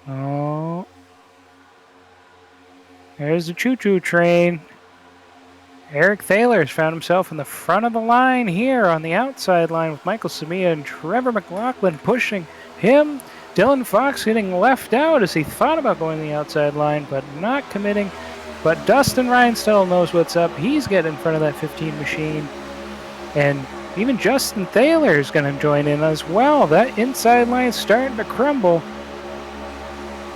Oh. There's the choo-choo train. Eric Thaler's found himself in the front of the line here on the outside line with Michael Samia and Trevor McLaughlin pushing him. Dylan Fox getting left out as he thought about going the outside line, but not committing. But Dustin Reinstell knows what's up. He's getting in front of that 15 machine. And even Justin Thaler is going to join in as well. That inside line is starting to crumble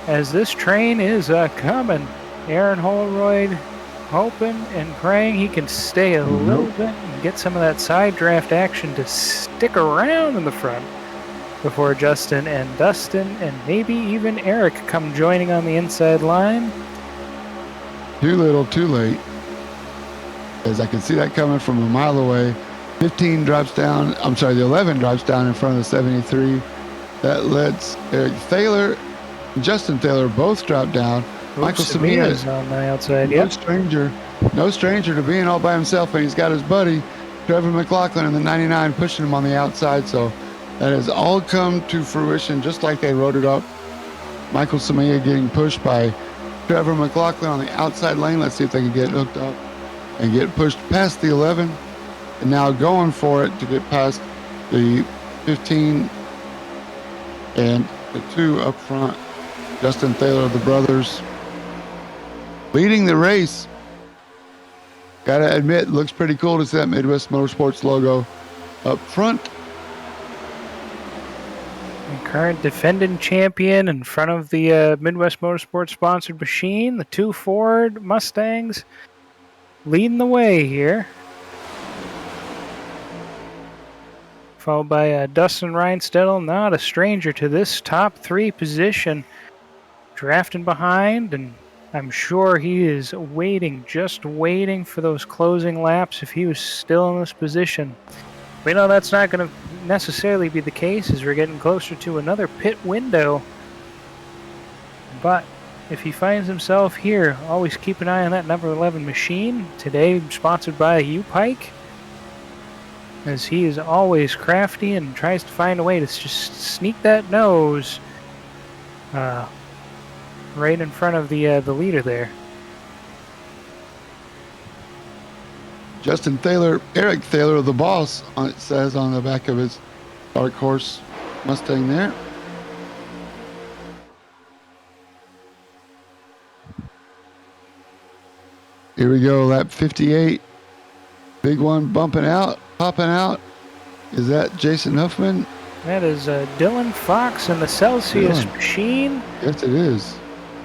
as this train is coming. Aaron Holroyd hoping and praying he can stay a little bit and get some of that side draft action to stick around in the front before Justin and Dustin and maybe even Eric come joining on the inside line. Too little, too late. As I can see that coming from a mile away. 15 drops down. I'm sorry, the 11 drops down in front of the 73. That lets Eric Thaler and Justin Thaler both drop down. Michael Samia is on the outside. No stranger to being all by himself, and he's got his buddy Trevor McLaughlin in the 99 pushing him on the outside. So that has all come to fruition just like they wrote it up. Michael Samia getting pushed by Trevor McLaughlin on the outside lane. Let's see if they can get hooked up and get pushed past the 11, and now going for it to get past the 15 and the 2 up front. Justin Thaler, the brothers, leading the race. Gotta admit, looks pretty cool to see that Midwest Motorsports logo up front. The current defending champion in front of the Midwest Motorsports sponsored machine. The 2 Ford Mustangs leading the way here. Followed by Dustin Reinstedel, not a stranger to this top 3 position. Drafting behind, and I'm sure he is waiting, just waiting for those closing laps if he was still in this position. We know that's not going to necessarily be the case as we're getting closer to another pit window. But if he finds himself here, always keep an eye on that number 11 machine. Today sponsored by U-Pike, as he is always crafty and tries to find a way to just sneak that nose right in front of the leader there. Justin Thaler, Eric Thaler, the boss, it says on the back of his Dark Horse Mustang there. Here we go, lap 58. Big one bumping out, popping out. Is that Jason Huffman? That is Dylan Fox in the Celsius machine. Yes, it is.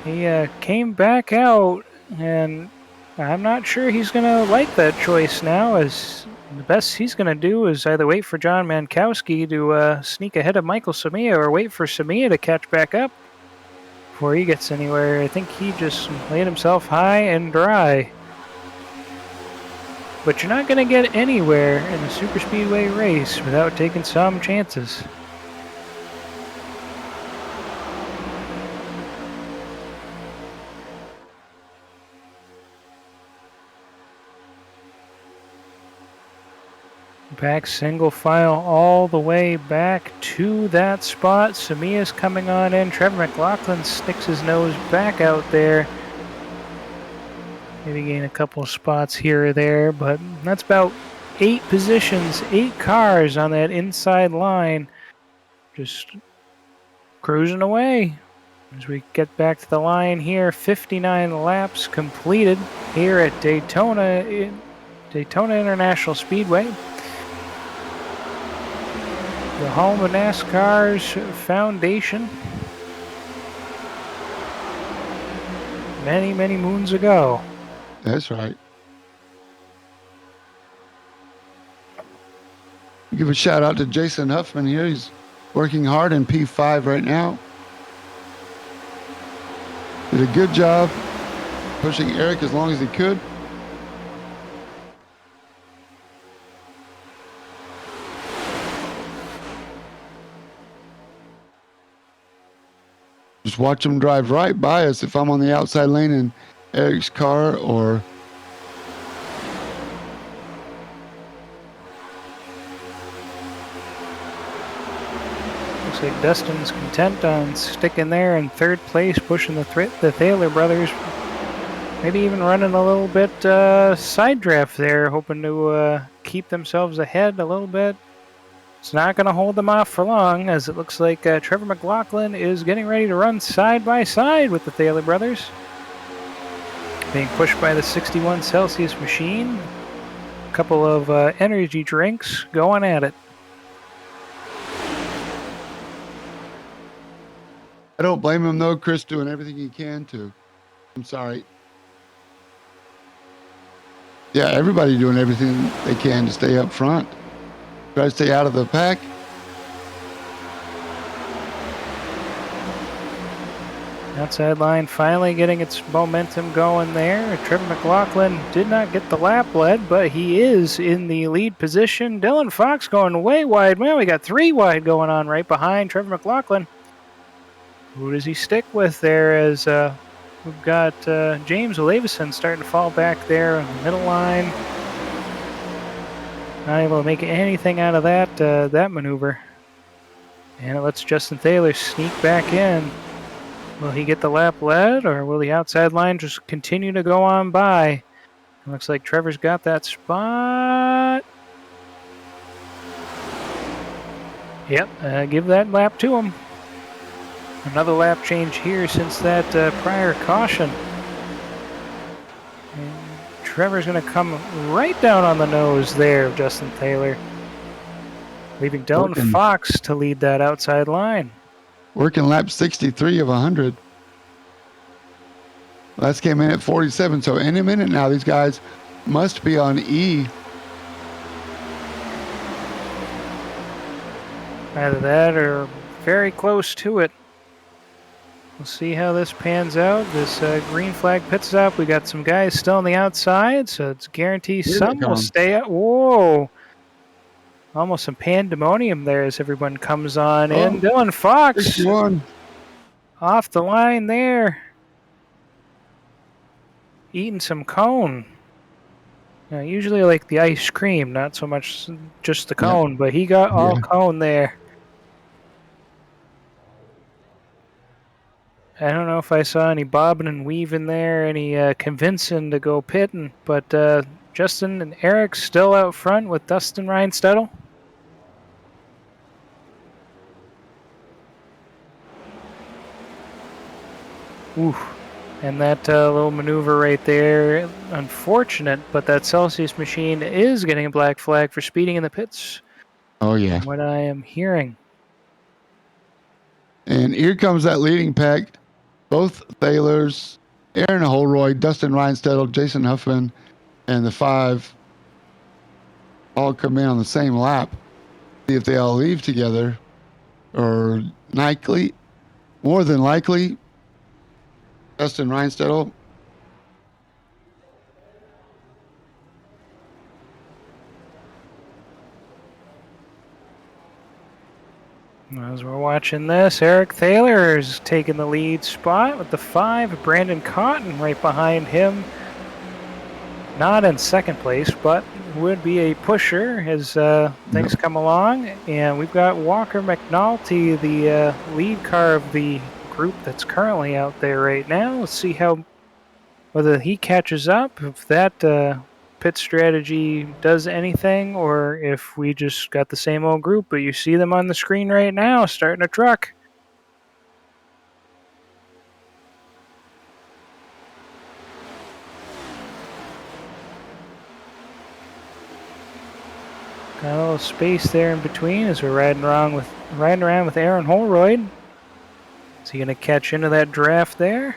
He came back out, and I'm not sure he's going to like that choice now, as the best he's going to do is either wait for John Mankowski to sneak ahead of Michael Samia or wait for Samia to catch back up before he gets anywhere. I think he just laid himself high and dry. But you're not going to get anywhere in a super speedway race without taking some chances. Back single file all the way back to that spot. Samia's coming on in. Trevor McLaughlin sticks his nose back out there. Maybe gain a couple of spots here or there, but that's about 8 positions, 8 cars on that inside line. Just cruising away. As we get back to the line here, 59 laps completed here at Daytona International Speedway. The home of NASCAR's foundation. Many, many moons ago. That's right. Give a shout out to Jason Huffman here. He's working hard in P5 right now. Did a good job pushing Eric as long as he could. Just watch him drive right by us if I'm on the outside lane in Eric's car, or looks like Dustin's content on sticking there in third place, pushing the Thaler brothers. Maybe even running a little bit side draft there, hoping to keep themselves ahead a little bit. It's not going to hold them off for long, as it looks like Trevor McLaughlin is getting ready to run side by side with the Thaler brothers. Being pushed by the 61 Celsius machine. A couple of energy drinks going at it. I don't blame him though. Chris doing everything he can to. I'm sorry. Yeah, everybody doing everything they can to stay up front. Try to stay out of the pack. Outside line finally getting its momentum going there. Trevor McLaughlin did not get the lap lead, but he is in the lead position. Dylan Fox going way wide. Man, we got 3 wide going on right behind Trevor McLaughlin. Who does he stick with there, as we've got James Olavison starting to fall back there in the middle line. Not able to make anything out of that maneuver. And it lets Justin Thaler sneak back in. Will he get the lap lead, or will the outside line just continue to go on by? It looks like Trevor's got that spot. Yep, give that lap to him. Another lap change here since that prior caution. And Trevor's going to come right down on the nose there of Justin Thaler, leaving Dylan Fox to lead that outside line. Working lap 63 of 100. Last came in at 47, so in a minute now, these guys must be on E. Either that or very close to it. We'll see how this pans out. This green flag pit stop. We got some guys still on the outside, so it's guaranteed some will stay up. Whoa. Almost some pandemonium there as everyone comes on in. Dylan Fox 61. Off the line there. Eating some cone. Now, usually I like the ice cream, not so much just the cone, but he got all cone there. I don't know if I saw any bobbing and weaving there, any convincing to go pitting, but Justin and Eric still out front with Dustin Reinstedel. Oof. And that little maneuver right there, unfortunate, but that Celsius machine is getting a black flag for speeding in the pits. Oh, yeah. From what I am hearing. And here comes that leading pack. Both Thalers, Aaron Holroyd, Dustin Reinstedel, Jason Huffman, and the 5 all come in on the same lap. See if they all leave together, or more than likely, Dustin Reinstedel. As we're watching this, Eric Thaler is taking the lead spot with the 5. Brandon Cotton right behind him. Not in second place, but would be a pusher as things come along. And we've got Walker McNulty, the lead car of the group that's currently out there right now. Let's see whether he catches up, if that pit strategy does anything, or if we just got the same old group. But you see them on the screen right now starting a truck. Got a little space there in between as we're riding around with Aaron Holroyd. Is he going to catch into that draft there?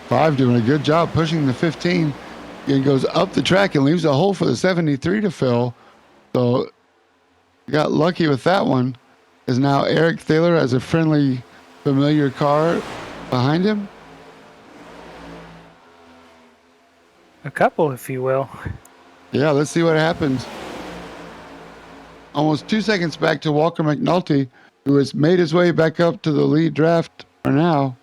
5 doing a good job pushing the 15. It goes up the track and leaves a hole for the 73 to fill. So got lucky with that one. Is now Eric Thaler has a friendly familiar car behind him? A couple, if you will. Yeah, let's see what happens. Almost 2 seconds back to Walker McNulty, who has made his way back up to the lead draft for now.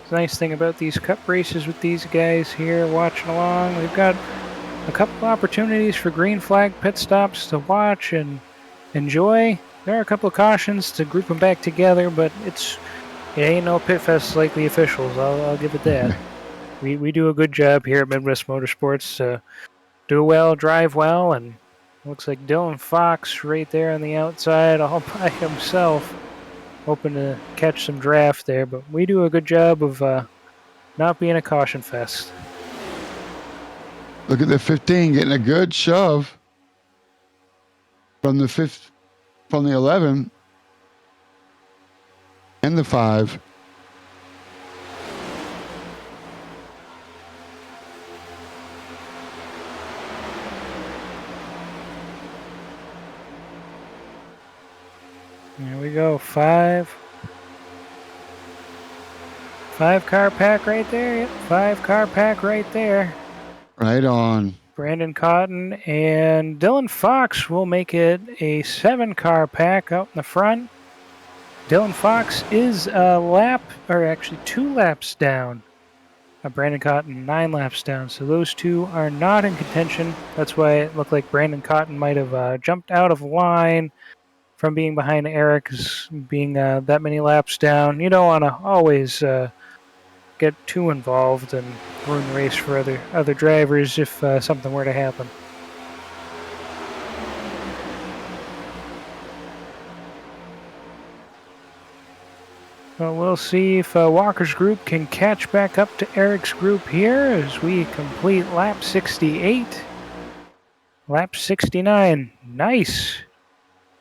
The nice thing about these cup races with these guys here watching along, we've got a couple opportunities for green flag pit stops to watch and enjoy. There are a couple of cautions to group them back together, but it ain't no pit fest like the officials. I'll give it that. we do a good job here at Midwest Motorsports. Do well, drive well, and looks like Dylan Fox right there on the outside all by himself, hoping to catch some draft there. But we do a good job of not being a caution fest. Look at the 15 getting a good shove from the 11 and the 5. There we go, 5 car pack right there. Yep, 5 car pack right there. Right on. Brandon Cotton and Dylan Fox will make it a 7 car pack out in the front. Dylan Fox is a lap, or actually 2 laps down. Brandon Cotton 9 laps down, so those two are not in contention. That's why it looked like Brandon Cotton might have jumped out of line from being behind Eric, being that many laps down. You don't want to always get too involved and ruin the race for other drivers if something were to happen. Well, we'll see if Walker's group can catch back up to Eric's group here as we complete lap 68. Lap 69, nice.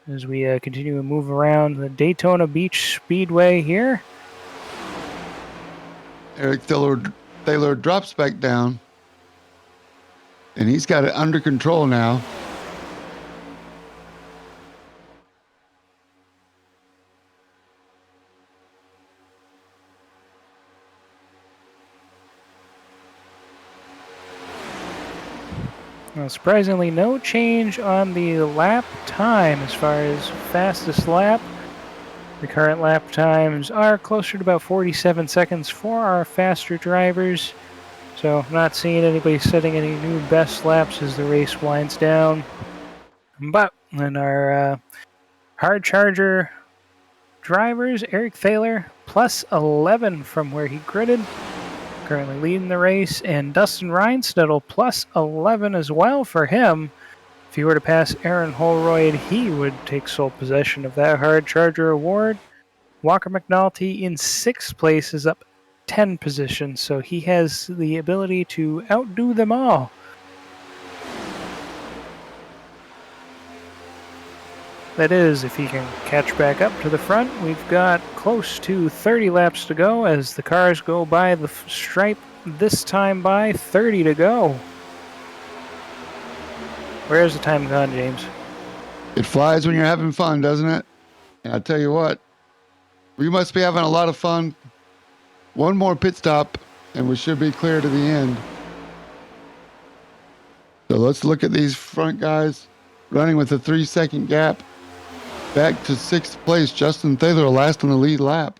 As we continue to move around the Daytona Beach Speedway here. Eric Thaler drops back down, and he's got it under control now. Well, surprisingly, no change on the lap time as far as fastest lap. The current lap times are closer to about 47 seconds for our faster drivers. So I'm not seeing anybody setting any new best laps as the race winds down. But in our hard charger drivers, Eric Thaler plus 11 from where he gridded, currently leading the race, and Dustin Reinstedel plus 11 as well for him. If he were to pass Aaron Holroyd, he would take sole possession of that hard charger award. Walker McNulty in 6th place is up 10 positions, so he has the ability to outdo them all. That is, if he can catch back up to the front. We've got close to 30 laps to go as the cars go by the stripe, this time by 30 to go. Where's the time gone, James? It flies when you're having fun, doesn't it? And I tell you what, we must be having a lot of fun. One more pit stop, and we should be clear to the end. So let's look at these front guys running with a 3-second gap. Back to 6th place, Justin Thaler last on the lead lap.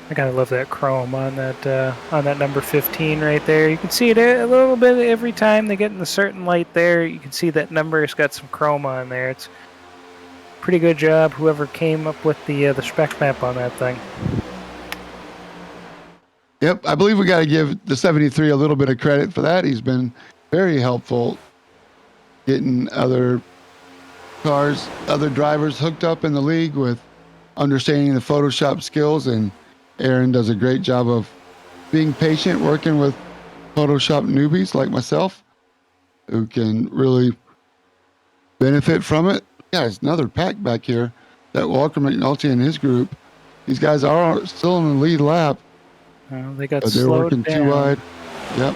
I gotta love that chrome on that number 15 right there. You can see it a little bit every time they get in a certain light there. You can see that number's got some chrome on there. It's a pretty good job, whoever came up with the spec map on that thing. Yep, I believe we got to give the 73 a little bit of credit for that. He's been very helpful getting other cars, other drivers hooked up in the league with understanding the Photoshop skills, and Aaron does a great job of being patient, working with Photoshop newbies like myself who can really benefit from it. Yeah, there's another pack back here. that Walker McNulty and his group, these guys are still in the lead lap. They got But they're slowed working down. too wide. Yep.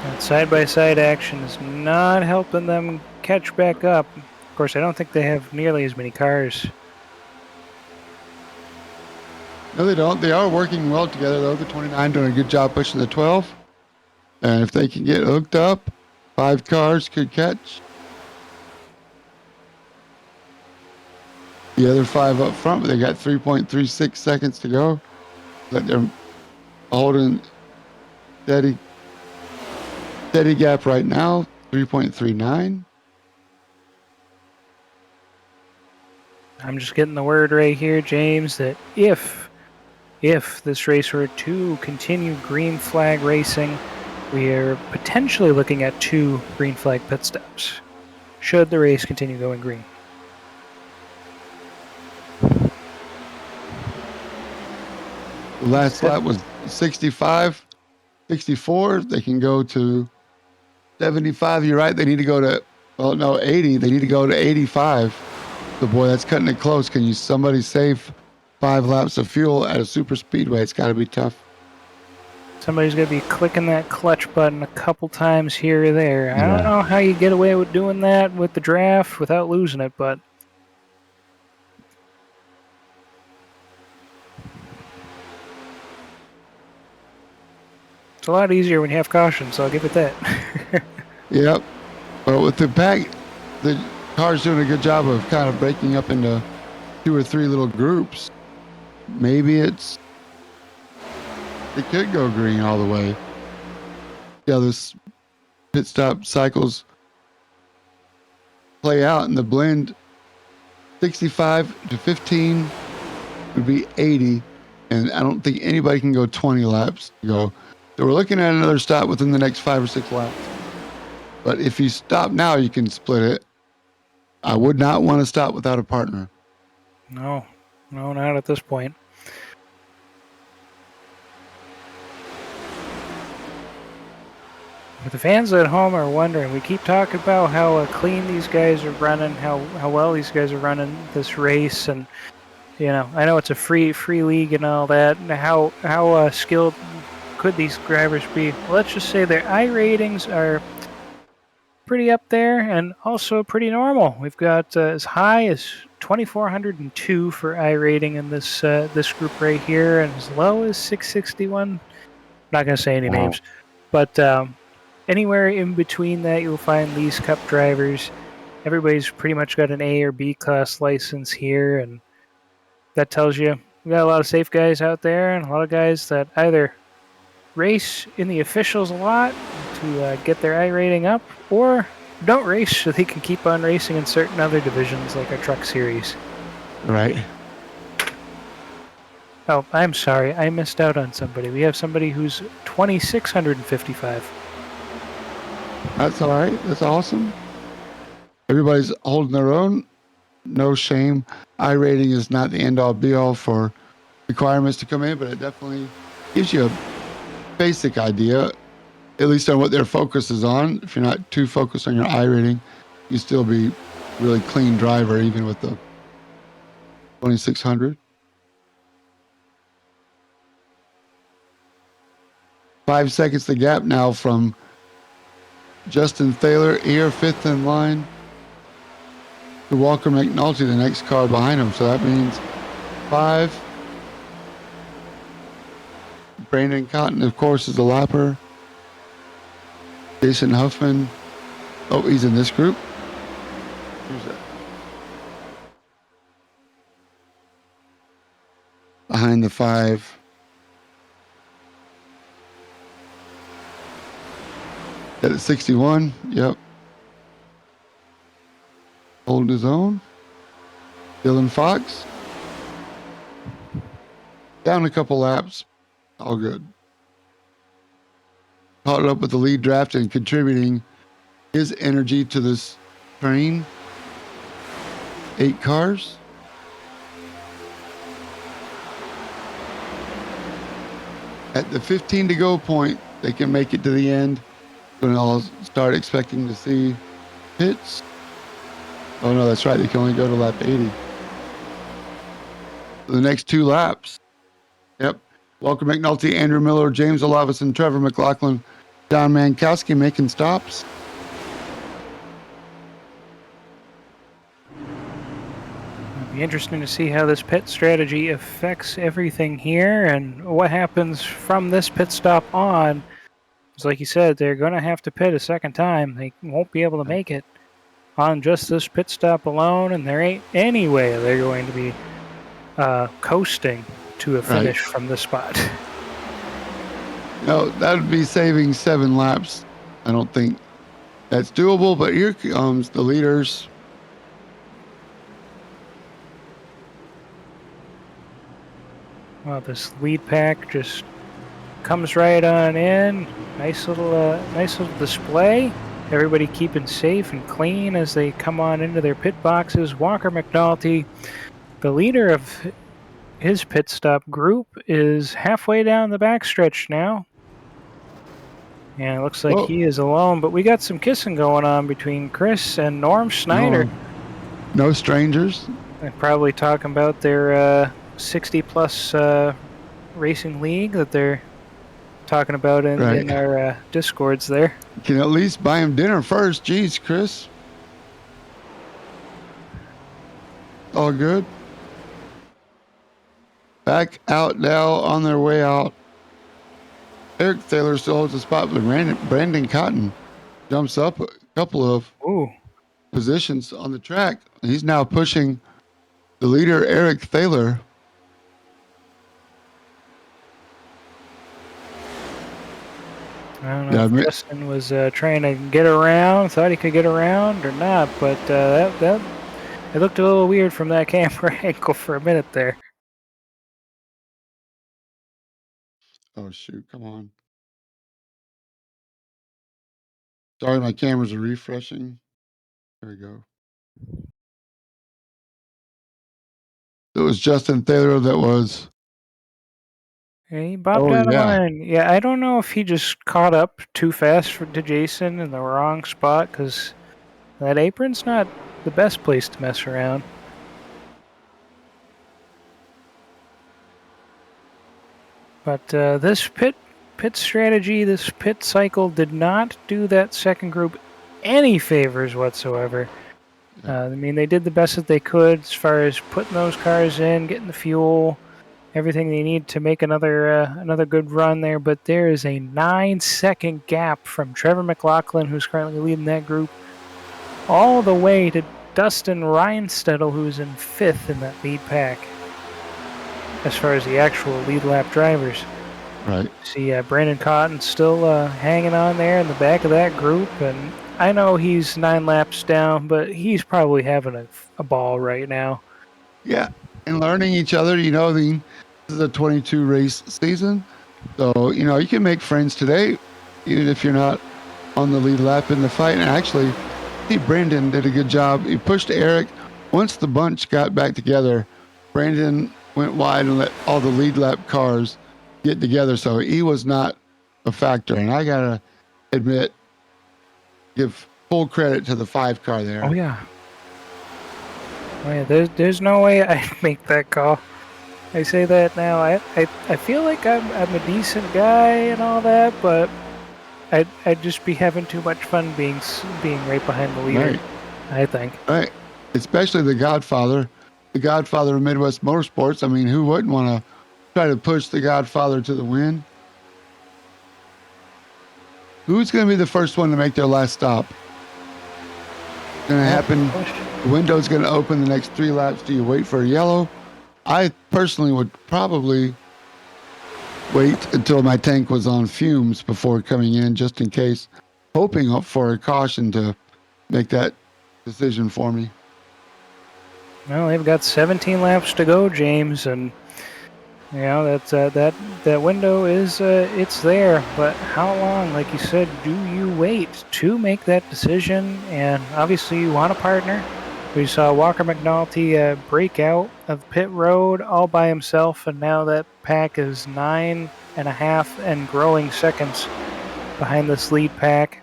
That side-by-side action is not helping them catch back up. Of course, I don't think they have nearly as many cars. No, they don't. They are working well together, though. The 29 doing a good job pushing the 12. And if they can get hooked up, 5 cars could catch. The other 5 up front, but they got 3.36 seconds to go. But they're holding steady gap right now, 3.39. I'm just getting the word right here, James, that if this race were to continue green flag racing, we are potentially looking at 2 green flag pit stops, should the race continue going green. The last lap was 65, 64. They can go to 75. You're right. They need to go to, 80. They need to go to 85. So, boy, that's cutting it close. Can you somebody save 5 laps of fuel at a super speedway? It's got to be tough. Somebody's going to be clicking that clutch button a couple times here or there. I don't know how you get away with doing that with the draft without losing it, but it's a lot easier when you have caution, so I'll give it that. Yep. Well, with the pack, the car's doing a good job of kind of breaking up into 2 or 3 little groups. Maybe it could go green all the way. Yeah, this pit stop cycles play out in the blend. 65 to 15 would be 80, and I don't think anybody can go 20 laps to go. So we're looking at another stop within the next 5 or 6 laps. But if you stop now, you can split it. I would not want to stop without a partner. No, not at this point. But the fans at home are wondering. We keep talking about how clean these guys are running, how well these guys are running this race, and I know it's a free league and all that. And how skilled could these drivers be? Well, let's just say their I ratings are pretty up there and also pretty normal. We've got as high as 2,402 for I rating in this group right here, and as low as 661. Not going to say any names, but anywhere in between that, you'll find these Cup drivers. Everybody's pretty much got an A or B class license here, and that tells you we got a lot of safe guys out there and a lot of guys that either race in the officials a lot to get their I rating up, or don't race so they can keep on racing in certain other divisions like our truck series. Right. Oh, I'm sorry. I missed out on somebody. We have somebody who's 2,655. That's all right. That's awesome. Everybody's holding their own. No shame. I rating is not the end-all be-all for requirements to come in, but it definitely gives you a basic idea, at least on what their focus is on. If you're not too focused on your I rating, you still be really clean driver, even with the 2,600. 5 seconds the gap now from Justin Thaler here, 5th in line, to Walker McNulty, the next car behind him. So that means 5. Brandon Cotton, of course, is the lapper. Jason Huffman. Oh, he's in this group. Who's that? Behind the 5. At 61. Yep. Holding his own. Dylan Fox. Down a couple laps. All good. Caught up with the lead draft and contributing his energy to this train. 8 cars. At the 15 to go point, they can make it to the end. When I'll start expecting to see pits. Oh no, that's right. They can only go to lap 80. The next 2 laps. Yep. Walker McNulty, Andrew Miller, James Olavis, and Trevor McLaughlin. Don Mankowski making stops. It'll be interesting to see how this pit strategy affects everything here and what happens from this pit stop on. It's like you said, they're going to have to pit a second time. They won't be able to make it on just this pit stop alone, and there ain't any way they're going to be coasting to a finish from this spot. No, that would be saving 7 laps. I don't think that's doable, but here comes the leaders. Well, this lead pack just comes right on in. Nice little display. Everybody keeping safe and clean as they come on into their pit boxes. Walker McNulty, the leader of his pit stop group, is halfway down the backstretch now. And it looks like he is alone, but we got some kissing going on between Chris and Norm Schneider. No strangers. They're probably talking about their 60-plus racing league that they're talking about in our Discords there. You can at least buy him dinner first. Jeez, Chris. All good. Back out now on their way out. Eric Thaler still holds a spot, but Brandon Cotton jumps up a couple of positions on the track. He's now pushing the leader, Eric Thaler. I don't know if Justin was trying to get around, thought he could get around or not, but it looked a little weird from that camera angle for a minute there. Oh, shoot. Come on. Sorry, my cameras are refreshing. There we go. It was Justin Thaler that was. Yeah, he bopped out of line. Yeah, I don't know if he just caught up too fast to Jason in the wrong spot, because that apron's not the best place to mess around. But this pit strategy, this pit cycle did not do that second group any favors whatsoever. I mean, they did the best that they could as far as putting those cars in, getting the fuel, everything they need to make another good run there. But there is a 9-second gap from Trevor McLaughlin, who's currently leading that group, all the way to Dustin Reinstedel, who's in 5th in that lead pack, as far as the actual lead lap drivers. Right. See, Brandon Cotton still hanging on there in the back of that group, and I know he's 9 laps down, but he's probably having a ball right now. Yeah, and learning each other. This is a 22 race season, so you can make friends today, even if you're not on the lead lap in the fight. And actually, I think Brandon did a good job. He pushed Eric. Once the bunch got back together, Brandon went wide and let all the lead lap cars get together, so he was not a factor. And I gotta admit, give full credit to the 5 car there. Oh yeah. There's no way I'd make that call. I say that now. I feel like I'm a decent guy and all that, but I'd just be having too much fun being right behind the leader. Right. I think. Right. Especially the Godfather of Midwest Motorsports. I mean, who wouldn't want to try to push the Godfather to the win? Who's going to be the first one to make their last stop? Going to happen. The window's going to open the next 3 laps. Do you wait for a yellow? I personally would probably wait until my tank was on fumes before coming in, just in case, hoping for a caution to make that decision for me. Well, they've got 17 laps to go, James, and that window is it's there. But how long, like you said, do you wait to make that decision? And obviously, you want a partner. We saw Walker McNulty break out of pit road all by himself, and now that pack is 9.5 and growing seconds behind this lead pack.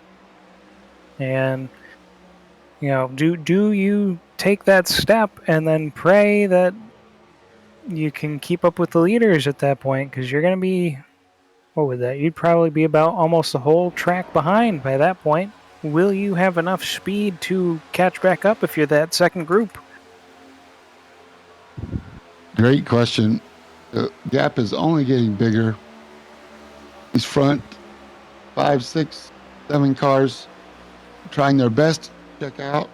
And Do you take that step and then pray that you can keep up with the leaders at that point? Because you're going to be, what would that? You'd probably be about almost the whole track behind by that point. Will you have enough speed to catch back up if you're that second group? Great question. The gap is only getting bigger. These front 5, 6, 7 cars trying their best to check out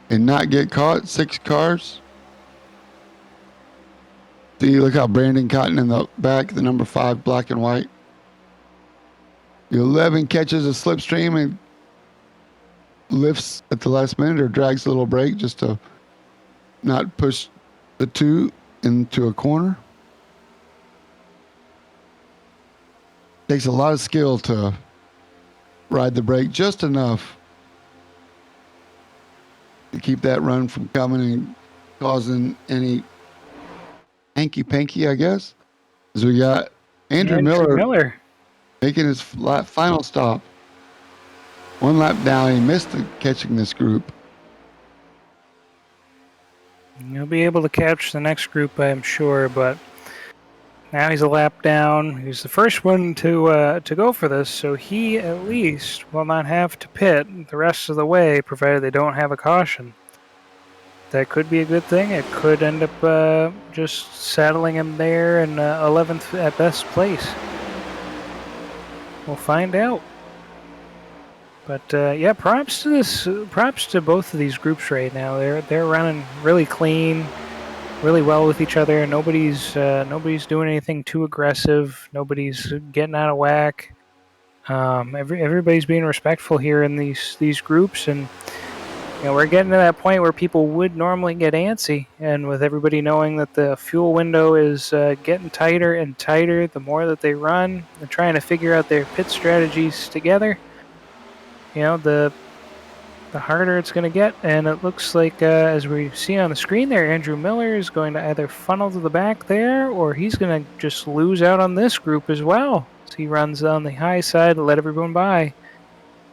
and not get caught. 6 cars. See, look how Brandon Cotton in the back, the number 5, black and white. The 11 catches a slipstream and lifts at the last minute or drags a little brake just to not push the 2 into a corner. Takes a lot of skill to ride the brake just enough to keep that run from coming and causing any hanky-panky, I guess. As we got Andrew Miller making his final stop. 1 lap down, he missed catching this group. He'll be able to catch the next group, I'm sure, but now he's a lap down. He's the first one to go for this, so he at least will not have to pit the rest of the way, provided they don't have a caution. That could be a good thing. It could end up just saddling him there in 11th at best place. We'll find out. But yeah, props to both of these groups right now. They're running really clean, really well with each other. Nobody's doing anything too aggressive. Nobody's getting out of whack. Everybody's being respectful here in these groups, and we're getting to that point where people would normally get antsy, and with everybody knowing that the fuel window is getting tighter and tighter, the more that they run, and trying to figure out their pit strategies together. The harder it's going to get, and it looks like, as we see on the screen there, Andrew Miller is going to either funnel to the back there, or he's going to just lose out on this group as well. So he runs on the high side to let everyone by.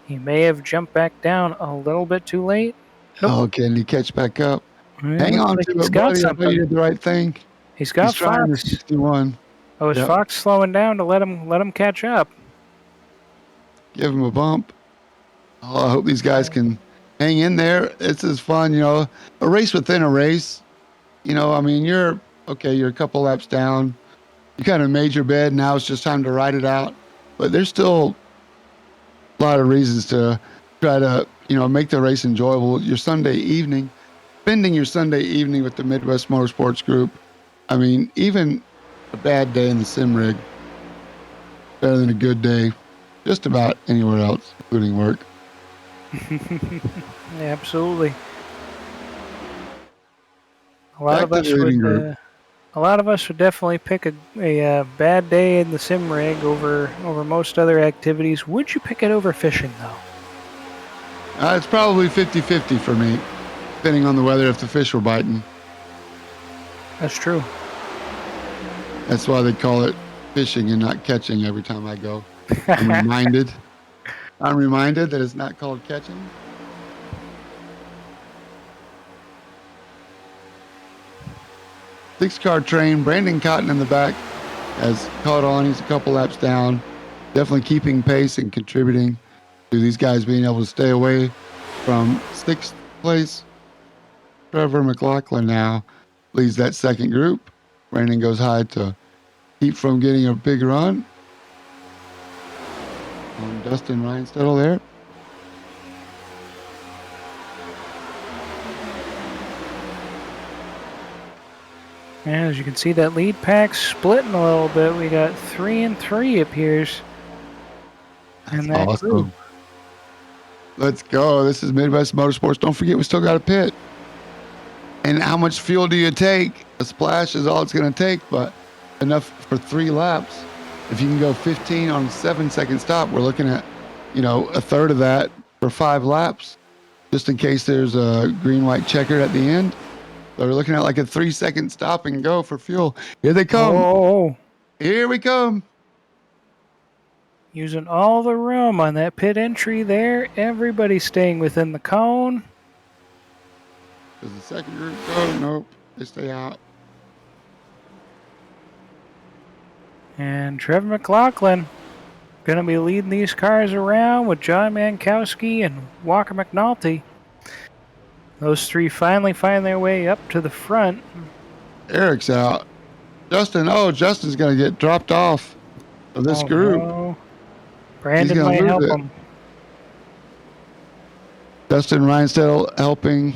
He may have jumped back down a little bit too late. Nope. Oh, can he catch back up? Hang on to it, buddy. I bet you did the right thing. He's got Fox. 61. Oh, is Fox slowing down to let him catch up? Give him a bump. Oh, I hope these guys can hang in there. This is fun, a race within a race. I mean, you're a couple laps down. You kind of made your bed. Now it's just time to ride it out. But there's still a lot of reasons to try to, make the race enjoyable. Your Sunday evening, spending your Sunday evening with the Midwest Motorsports Group. I mean, even a bad day in the sim rig, better than a good day just about anywhere else, including work. Yeah, absolutely. A lot of us would definitely pick a bad day in the sim rig over most other activities. Would you pick it over fishing, though? It's probably 50-50 for me, depending on the weather, if the fish were biting. That's true. That's why they call it fishing and not catching every time I go. I'm reminded that it's not called catching. Six-car train. Brandon Cotton in the back has caught on. He's a couple laps down. Definitely keeping pace and contributing to these guys being able to stay away from 6th place. Trevor McLaughlin now leads that second group. Brandon goes high to keep from getting a big run. Dustin Reinstedel there. And as you can see, that lead pack splitting a little bit. We got 3 and 3 appears. That's and that awesome. Group. Let's go. This is Midwest Motorsports. Don't forget, we still got a pit. And how much fuel do you take? A splash is all it's going to take, but enough for 3 laps. If you can go 15 on a 7-second stop, we're looking at, a third of that for 5 laps, just in case there's a green-white checkered at the end. So we're looking at like a 3-second stop and go for fuel. Here they come. Oh. Here we come. using all the room on that pit entry there. Everybody staying within the cone. Does the second group go? Nope. They stay out. And Trevor McLaughlin going to be leading these cars around with John Mankowski and Walker McNulty. Those three finally find their way up to the front. Eric's out. Justin's going to get dropped off of this group. No. He's Brandon going might to help lose it. him. Dustin Reinstedt helping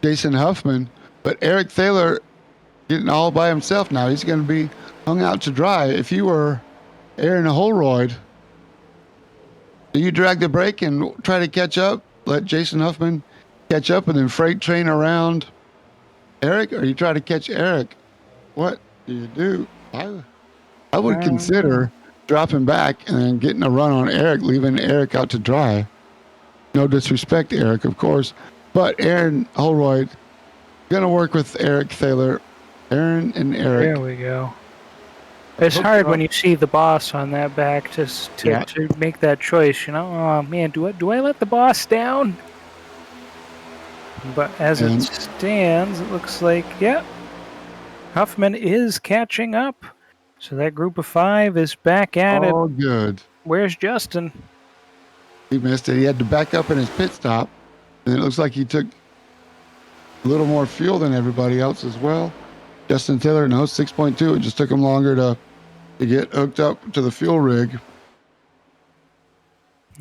Jason Huffman, but Eric Thaler getting all by himself now. He's going to be hung out to dry. If you were Aaron Holroyd, do you drag the brake and try to catch up, let Jason Huffman catch up and then freight train around Eric, or you try to catch Eric? What do you do? I would consider dropping back and then getting a run on Eric, leaving Eric out to dry. No disrespect, Eric, of course, but Aaron Holroyd going to work with Eric Thaler. Aaron and Eric. There we go. It's hard when you see the boss on that back to make that choice. You know, oh man, do I let the boss down? But as it stands, it looks like Huffman is catching up. So that group of 5 is back at it. Oh, good. Where's Justin? He missed it. He had to back up in his pit stop, and it looks like he took a little more fuel than everybody else as well. Justin Taylor, no, 6.2. It just took him longer to get hooked up to the fuel rig.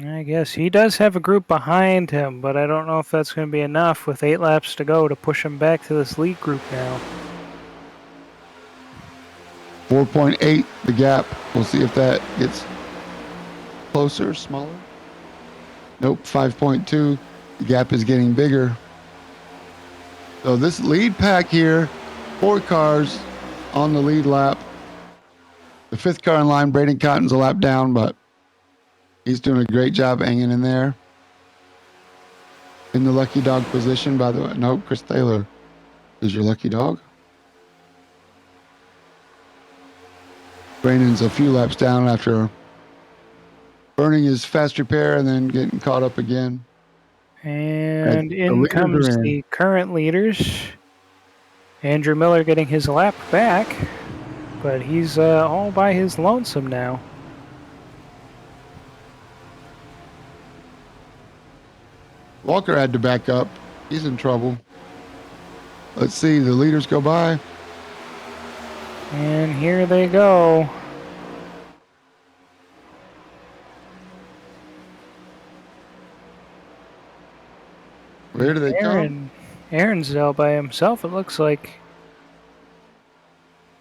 I guess he does have a group behind him, but I don't know if that's going to be enough with 8 laps to go to push him back to this lead group now. 4.8, the gap. We'll see if that gets closer, smaller. Nope, 5.2. The gap is getting bigger. So this lead pack here, 4 cars on the lead lap. The 5th car in line, Braden Cotton's a lap down, but he's doing a great job hanging in there. In the lucky dog position, by the way. Nope, Chris Taylor is your lucky dog. Brandon's a few laps down after burning his fast repair and then getting caught up again. And in comes the current leaders. Andrew Miller getting his lap back, but he's all by his lonesome now. Walker had to back up. He's in trouble. Let's see, the leaders go by. And here they go. Where do they come? Aaron's out by himself, it looks like.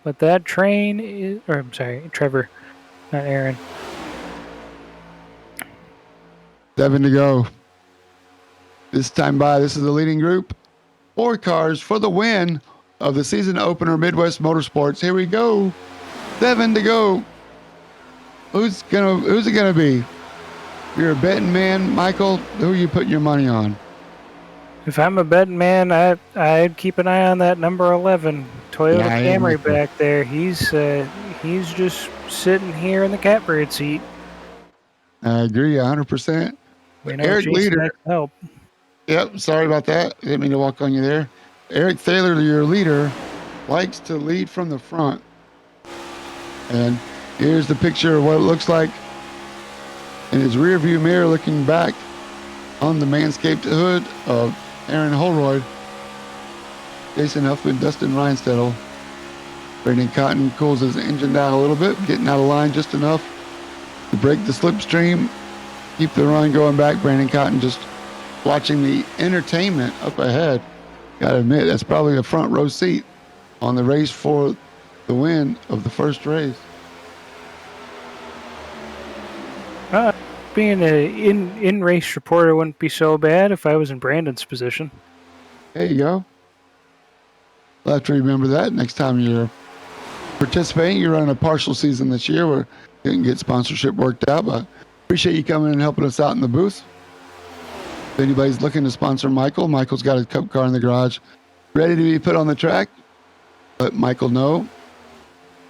But that train is... Or, I'm sorry, Trevor, not Aaron. 7 to go. This time by, this is the leading group. 4 cars for the win of the season opener Midwest Motorsports. Here we go. 7 to go. Who's it gonna be? You're a betting man, Michael. Who are you putting your money on? If I'm a betting man, I'd keep an eye on that number 11 Toyota Camry back there. He's just sitting here in the catbird seat. I agree 100%. Eric leader. Help. Yep, sorry about that. Didn't mean to walk on you there. Eric Thaler, your leader, likes to lead from the front. And here's the picture of what it looks like in his rear view mirror looking back on the Manscaped hood of Aaron Holroyd, Jason Huffman, Dustin Reinstedt. Brandon Cotton cools his engine down a little bit, getting out of line just enough to break the slipstream, keep the run going back. Brandon Cotton just watching the entertainment up ahead. Gotta admit, that's probably a front row seat on the race for the win of the first race. Being an in-race reporter wouldn't be so bad if I was in Brandon's position. There you go. We'll have to remember that next time you're participating. You're running a partial season this year. We didn't get sponsorship worked out, but appreciate you coming and helping us out in the booth. If anybody's looking to sponsor Michael's got his cup car in the garage ready to be put on the track. Let Michael know.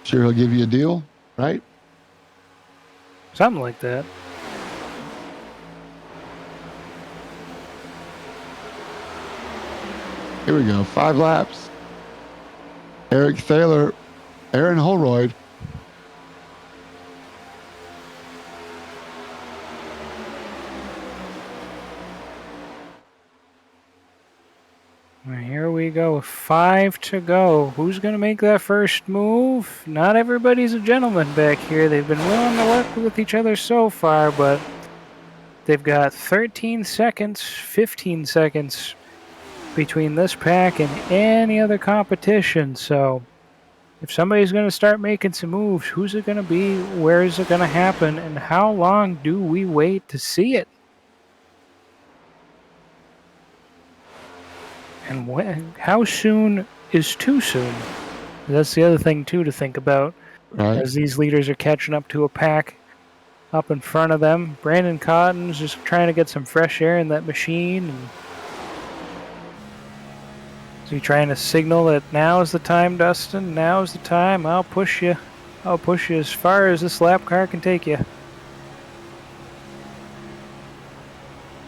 Sure, he'll give you a deal, right? Something like that. Here we go. 5 laps. Eric Thaler, Aaron Holroyd. Here we go. 5 to go. Who's going to make that first move? Not everybody's a gentleman back here. They've been willing to work with each other so far, but they've got 13 seconds, 15 seconds between this pack and any other competition. So if somebody's going to start making some moves, who's it going to be? Where is it going to happen? And how long do we wait to see it? And how soon is too soon? That's the other thing, too, to think about. Right. As these leaders are catching up to a pack up in front of them. Brandon Cotton's just trying to get some fresh air in that machine. And is he trying to signal that now is the time, Dustin? Now is the time. I'll push you. I'll push you as far as this lap car can take you.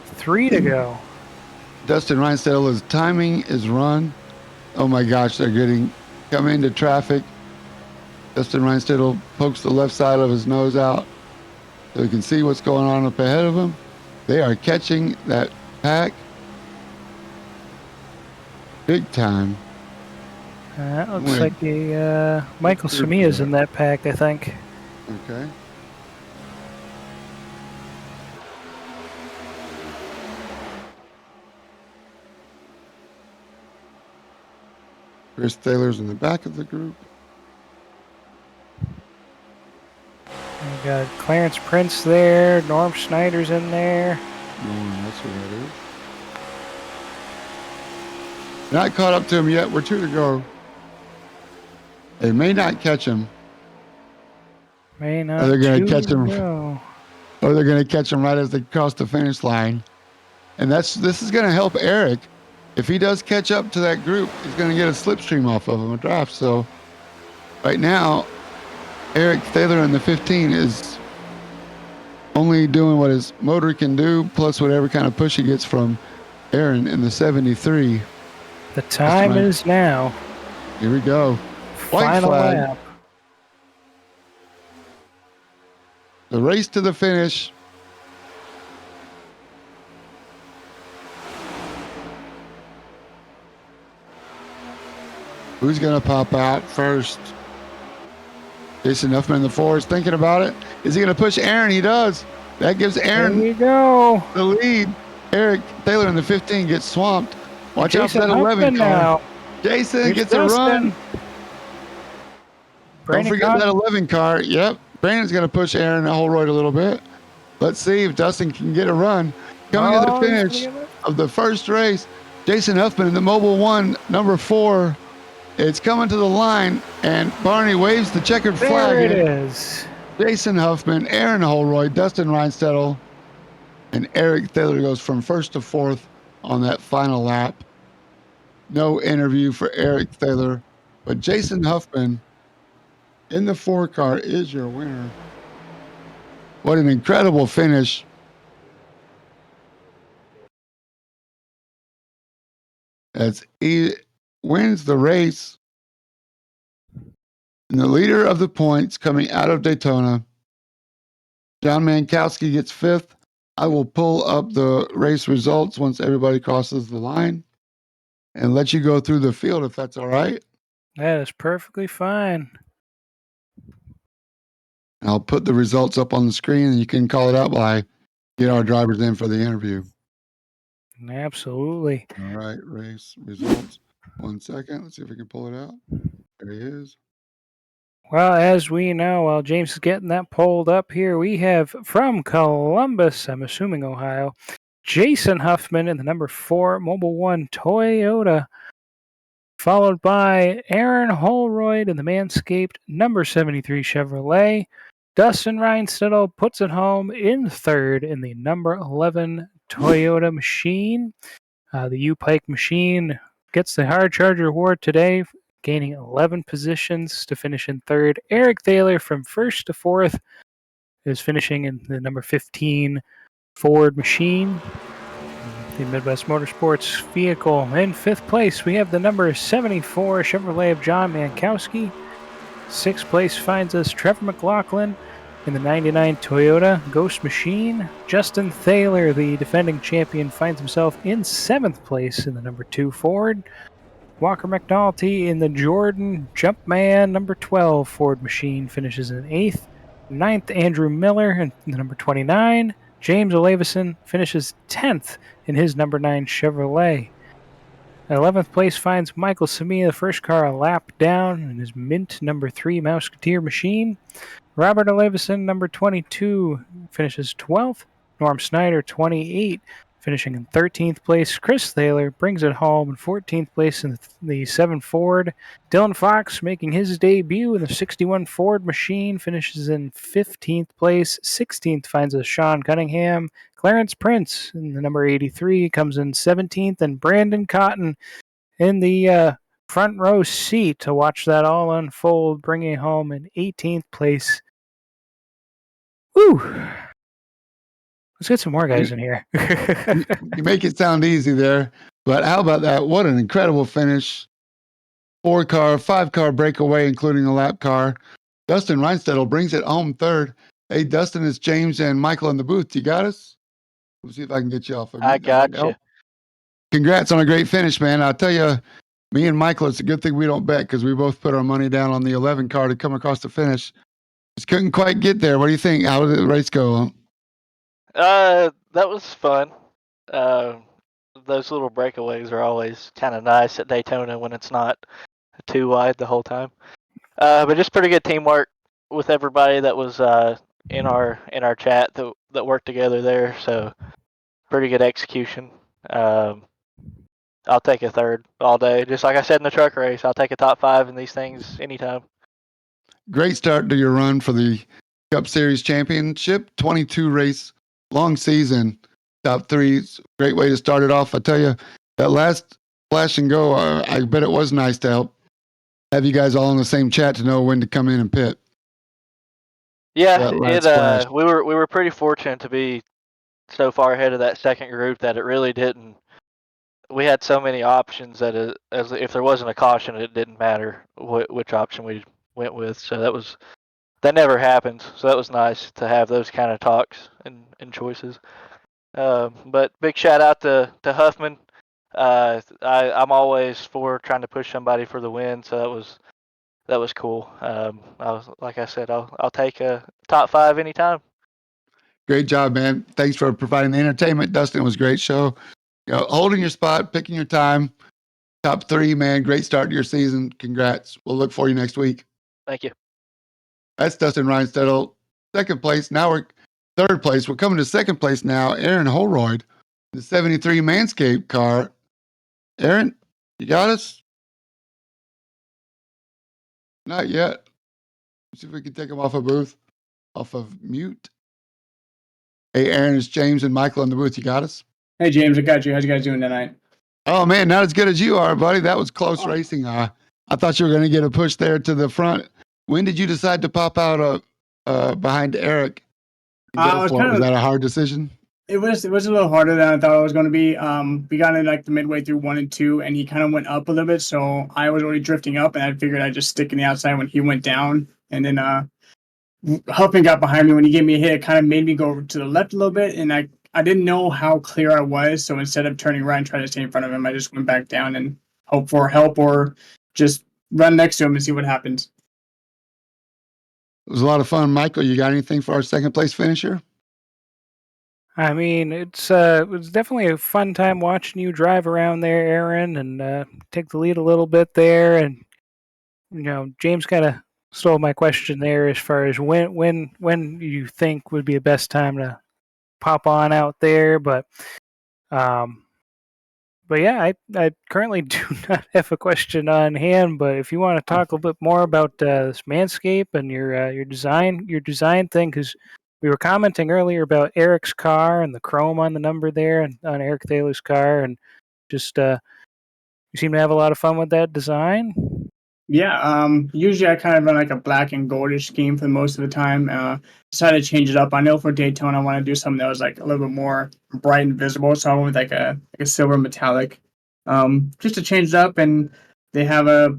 3 to go. Dustin Reinstettle's timing is run. Oh my gosh, they're coming into traffic. Dustin Reinstedel pokes the left side of his nose out so he can see what's going on up ahead of him. They are catching that pack big time. That looks like the Michael Samia's in that pack, I think. Okay. Chris Taylor's in the back of the group. We got Clarence Prince there. Norm Snyder's in there. That's who that is. Not caught up to him yet. We're 2 to go. They may not catch him. May not. Or they're going to catch him. Or they're going to catch him right as they cross the finish line. And this is going to help Eric. If he does catch up to that group, he's going to get a slipstream off of him, a draft. So right now, Eric Thaler in the 15 is only doing what his motor can do, plus whatever kind of push he gets from Aaron in the 73. The time is now. Here we go. White Final flag. lap. The race to the finish. Who's going to pop out first? Jason Huffman in the 4 is thinking about it. Is he going to push Aaron? He does. That gives Aaron there you go. the lead. Eric Taylor in the 15 gets swamped. Watch out for that 11 car. Now. Jason gets a run. Don't forget that 11 car. Yep. Brandon's going to push Aaron Holroyd a little bit. Let's see if Dustin can get a run. Coming to the finish of the first race, Jason Huffman in the Mobile 1, number 4. It's coming to the line, and Barney waves the checkered flag. There it is. Jason Huffman, Aaron Holroyd, Dustin Reinstedel, and Eric Taylor goes from 1st to 4th on that final lap. No interview for Eric Taylor, but Jason Huffman in the 4 car is your winner. What an incredible finish. As he wins the race. And the leader of the points coming out of Daytona, John Mankowski gets 5th. I will pull up the race results once everybody crosses the line and let you go through the field if that's all right. That is perfectly fine. I'll put the results up on the screen and you can call it out while I get our drivers in for the interview. Absolutely. All right, race results. 1 second. Let's see if we can pull it out. There he is. Well, as we know, while James is getting that pulled up here, we have from Columbus, I'm assuming Ohio, Jason Huffman in the number 4 Mobile 1 Toyota, followed by Aaron Holroyd in the Manscaped number 73 Chevrolet. Dustin Reinstedel puts it home in 3rd in the number 11 Toyota machine. The U-Pike machine gets the Hard Charger Award today, gaining 11 positions to finish in 3rd. Eric Thaler from 1st to 4th. is finishing in the number 15 Ford machine. The Midwest Motorsports vehicle. In 5th place, we have the number 74 Chevrolet of John Mankowski. 6th place finds us Trevor McLaughlin in the 99 Toyota Ghost Machine. Justin Thaler, the defending champion, finds himself in 7th place in the number 2 Ford. Walker McNulty in the Jordan Jumpman number 12 Ford Machine finishes in 8th. 9th, Andrew Miller in the number 29. James Olavison finishes 10th in his number 9 Chevrolet. 11th place finds Michael Samia, the first car a lap down in his Mint number 3 Mouseketeer machine. Robert Olavison, number 22, finishes 12th. Norm Snyder, 28, finishing in 13th place. Chris Thaler brings it home in 14th place in the 7 Ford. Dylan Fox making his debut in the 61 Ford machine, finishes in 15th place. 16th finds us Sean Cunningham. Clarence Prince in the number 83 comes in 17th, and Brandon Cotton in the front row seat to watch that all unfold, bringing home in 18th place. Woo! Let's get some more guys in here. You make it sound easy there, but how about that? What an incredible finish. 4-car, 5-car breakaway, including a lap car. Dustin Reinstedel brings it home third. Hey, Dustin, it's James and Michael in the booth. You got us? We'll see if I can get you off of I mute. That might got help. you. Congrats on a great finish, man. I'll tell you, me and Michael, it's a good thing we don't bet because we both put our money down on the 11 car to come across the finish. Just couldn't quite get there. What do you think? How did the race go? That was fun. Those little breakaways are always kind of nice at Daytona when it's not too wide the whole time. But just pretty good teamwork with everybody that was in our chat that worked together there. So pretty good execution. I'll take a third all day. Just like I said in the truck race, I'll take a top 5 in these things anytime. Great start to your run for the Cup Series Championship. 22 race, long season, top 3. Great way to start it off. I tell you, that last flash and go, I bet it was nice to have you guys all in the same chat to know when to come in and pit. Yeah, we were pretty fortunate to be so far ahead of that second group that it really didn't. We had so many options that as if there wasn't a caution, it didn't matter which option we went with. So that never happened. So that was nice to have those kind of talks and choices. But big shout out to Huffman. I'm always for trying to push somebody for the win. So that was cool. Like I said, I'll take a top 5 anytime. Great job, man. Thanks for providing the entertainment, Dustin. It was a great show. Holding your spot, picking your time. Top 3, man. Great start to your season. Congrats. We'll look for you next week. Thank you. That's Dustin Reinstedel. Second place. Now we're third place. We're coming to second place now. Aaron Holroyd, the 73 Manscaped car. Aaron, you got us? Not yet. Let's see if we can take him off of booth, off of mute. Hey, Aaron, it's James and Michael in the booth. You got us? Hey, James, I got you. How's you guys doing tonight? Oh, man, not as good as you are, buddy. That was close racing. I thought you were going to get a push there to the front. When did you decide to pop out behind Eric? Was that a hard decision? It was a little harder than I thought it was going to be. We got in like the midway through 1 and 2, and he kind of went up a little bit, so I was already drifting up, and I figured I'd just stick in the outside when he went down. And then Huffman got behind me when he gave me a hit. It kind of made me go to the left a little bit, and I didn't know how clear I was, so instead of turning right and trying to stay in front of him, I just went back down and hope for help or just run next to him and see what happens. It was a lot of fun. Michael, you got anything for our second place finisher? I mean, it was definitely a fun time watching you drive around there, Aaron, and take the lead a little bit there. And James kind of stole my question there as far as when you think would be the best time to pop on out there. But yeah, I currently do not have a question on hand. But if you want to talk a little bit more about this Manscaped and your design thing, because we were commenting earlier about Eric's car and the chrome on the number there and on Eric Thaler's car, and just you seem to have a lot of fun with that design. Yeah, usually I kind of run like a black and goldish scheme for most of the time. Decided to change it up. I know for Daytona I want to do something that was like a little bit more bright and visible, so I went with like a silver metallic. Just to change it up, and they have a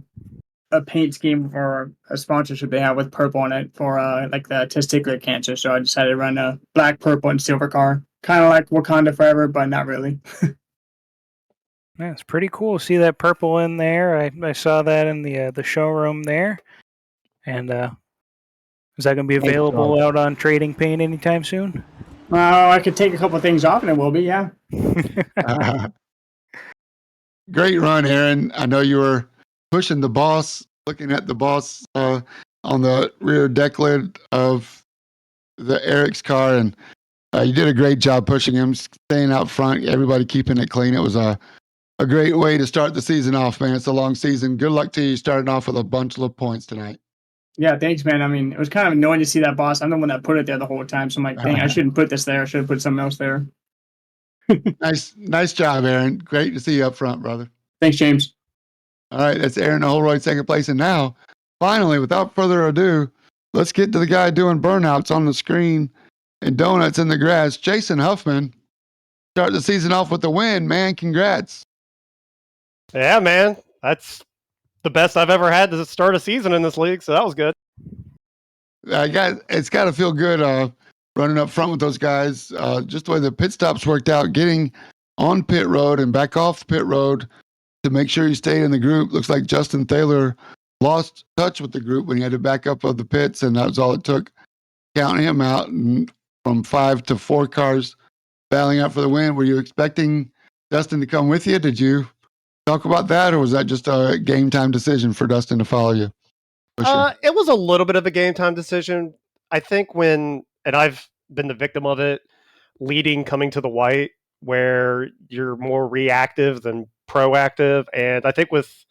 paint scheme for a sponsorship they have with purple on it for like the testicular cancer. So I decided to run a black, purple, and silver car, kind of like Wakanda Forever, but not really. Yeah, it's pretty cool. See that purple in there? I saw that in the showroom there. And is that going to be available out on Trading Paint anytime soon? I could take a couple of things off, and it will be, yeah. Great run, Aaron. I know you were pushing the boss, looking at the boss on the rear deck lid of the Eric's car, and you did a great job pushing him, staying out front, everybody keeping it clean. It was a great way to start the season off, man. It's a long season. Good luck to you starting off with a bunch of points tonight. Yeah, thanks, man. I mean, it was kind of annoying to see that boss. I'm the one that put it there the whole time, so I'm like, dang, I shouldn't put this there. I should have put something else there. Nice job, Aaron. Great to see you up front, brother. Thanks, James. All right, that's Aaron Holroyd, second place. And now, finally, without further ado, let's get to the guy doing burnouts on the screen and donuts in the grass. Jason Huffman, start the season off with a win, man. Congrats. Yeah, man. That's the best I've ever had to start a season in this league, so that was good. It's got to feel good running up front with those guys. Just the way the pit stops worked out, getting on pit road and back off the pit road to make sure you stayed in the group. Looks like Justin Thaler lost touch with the group when he had to back up of the pits, and that was all it took. Counting him out and from 5 to 4 cars battling out for the win. Were you expecting Dustin to come with you? Did you talk about that, or was that just a game time decision for Dustin to follow you? It was a little bit of a game time decision. I think and I've been the victim of it, leading coming to the white, where you're more reactive than proactive. And I think with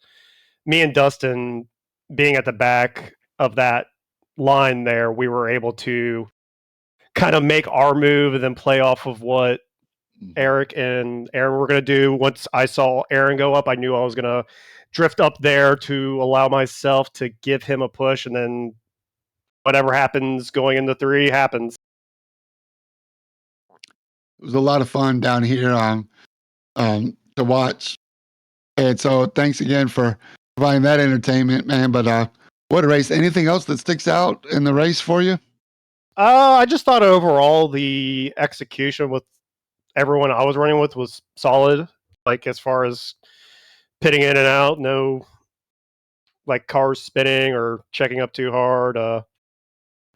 me and Dustin being at the back of that line there, we were able to kind of make our move and then play off of what Eric and Aaron were going to do. Once I saw Aaron go up, I knew I was going to drift up there to allow myself to give him a push, and then whatever happens going into 3 happens. It was a lot of fun down here to watch. And so thanks again for providing that entertainment, man. But what a race. Anything else that sticks out in the race for you? I just thought overall the execution with everyone I was running with was solid. Like as far as pitting in and out, no like cars spinning or checking up too hard.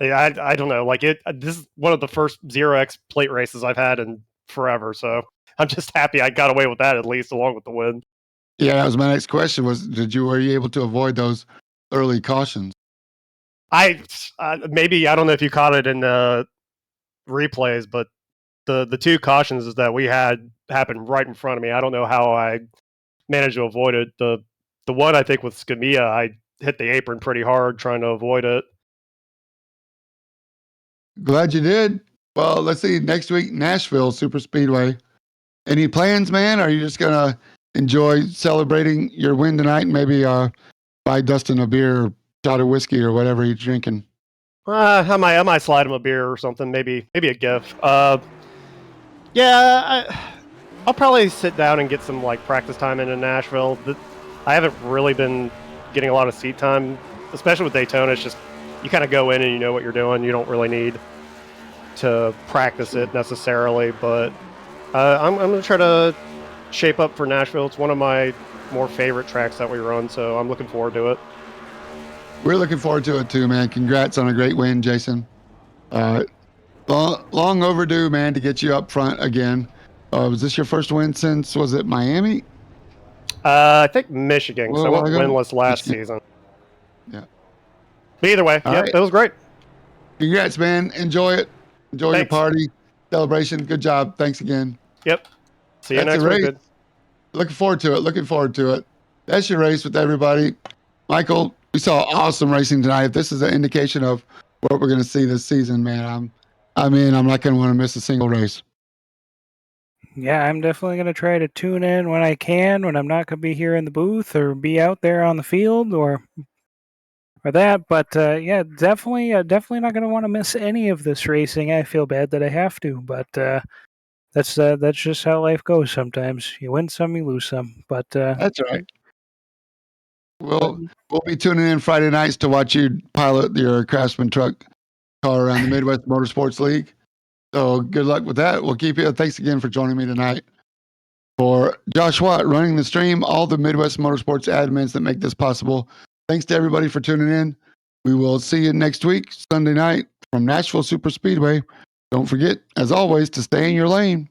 I don't know. Like this is one of the first 0x plate races I've had in forever. So I'm just happy I got away with that at least, along with the win. Yeah, that was my next question. Were you able to avoid those early cautions? Maybe I don't know if you caught it in the replays, but the 2 cautions that we had happened right in front of me. I don't know how I managed to avoid it. The one I think with Scamia, I hit the apron pretty hard trying to avoid it. Glad you did. Well, let's see. Next week, Nashville Super Speedway. Any plans, man? Are you just gonna enjoy celebrating your win tonight and maybe buy Dustin a beer, or shot of whiskey, or whatever he's drinking? I might slide him a beer or something. Maybe a gift. I'll probably sit down and get some like practice time in Nashville. I haven't really been getting a lot of seat time, especially with Daytona. It's just you kind of go in and you know what you're doing. You don't really need to practice it necessarily. But I'm going to try to shape up for Nashville. It's one of my more favorite tracks that we run, so I'm looking forward to it. We're looking forward to it too, man. Congrats on a great win, Jason. Long overdue, man, to get you up front again. Was this your first win since, was it Miami? I think Michigan. So I went winless last season. Yeah. But either way, right. That was great. Congrats, man. Enjoy it. Enjoy your party, celebration. Good job. Thanks again. Yep. See you next week. Looking forward to it. That's your race with everybody. Michael, we saw awesome racing tonight. If this is an indication of what we're going to see this season, man, I'm not going to want to miss a single race. Yeah, I'm definitely going to try to tune in when I can, when I'm not going to be here in the booth or be out there on the field or or that. But yeah, definitely not going to want to miss any of this racing. I feel bad that I have to, but that's just how life goes. Sometimes you win some, you lose some. But that's right. We'll be tuning in Friday nights to watch you pilot your Craftsman truck car around the Midwest Motorsports League. So good luck with that. We'll keep you. Thanks again for joining me tonight. For Josh Watt running the stream, all the Midwest Motorsports admins that make this possible. Thanks to everybody for tuning in. We will see you next week, Sunday night from Nashville Super Speedway. Don't forget, as always, to stay in your lane.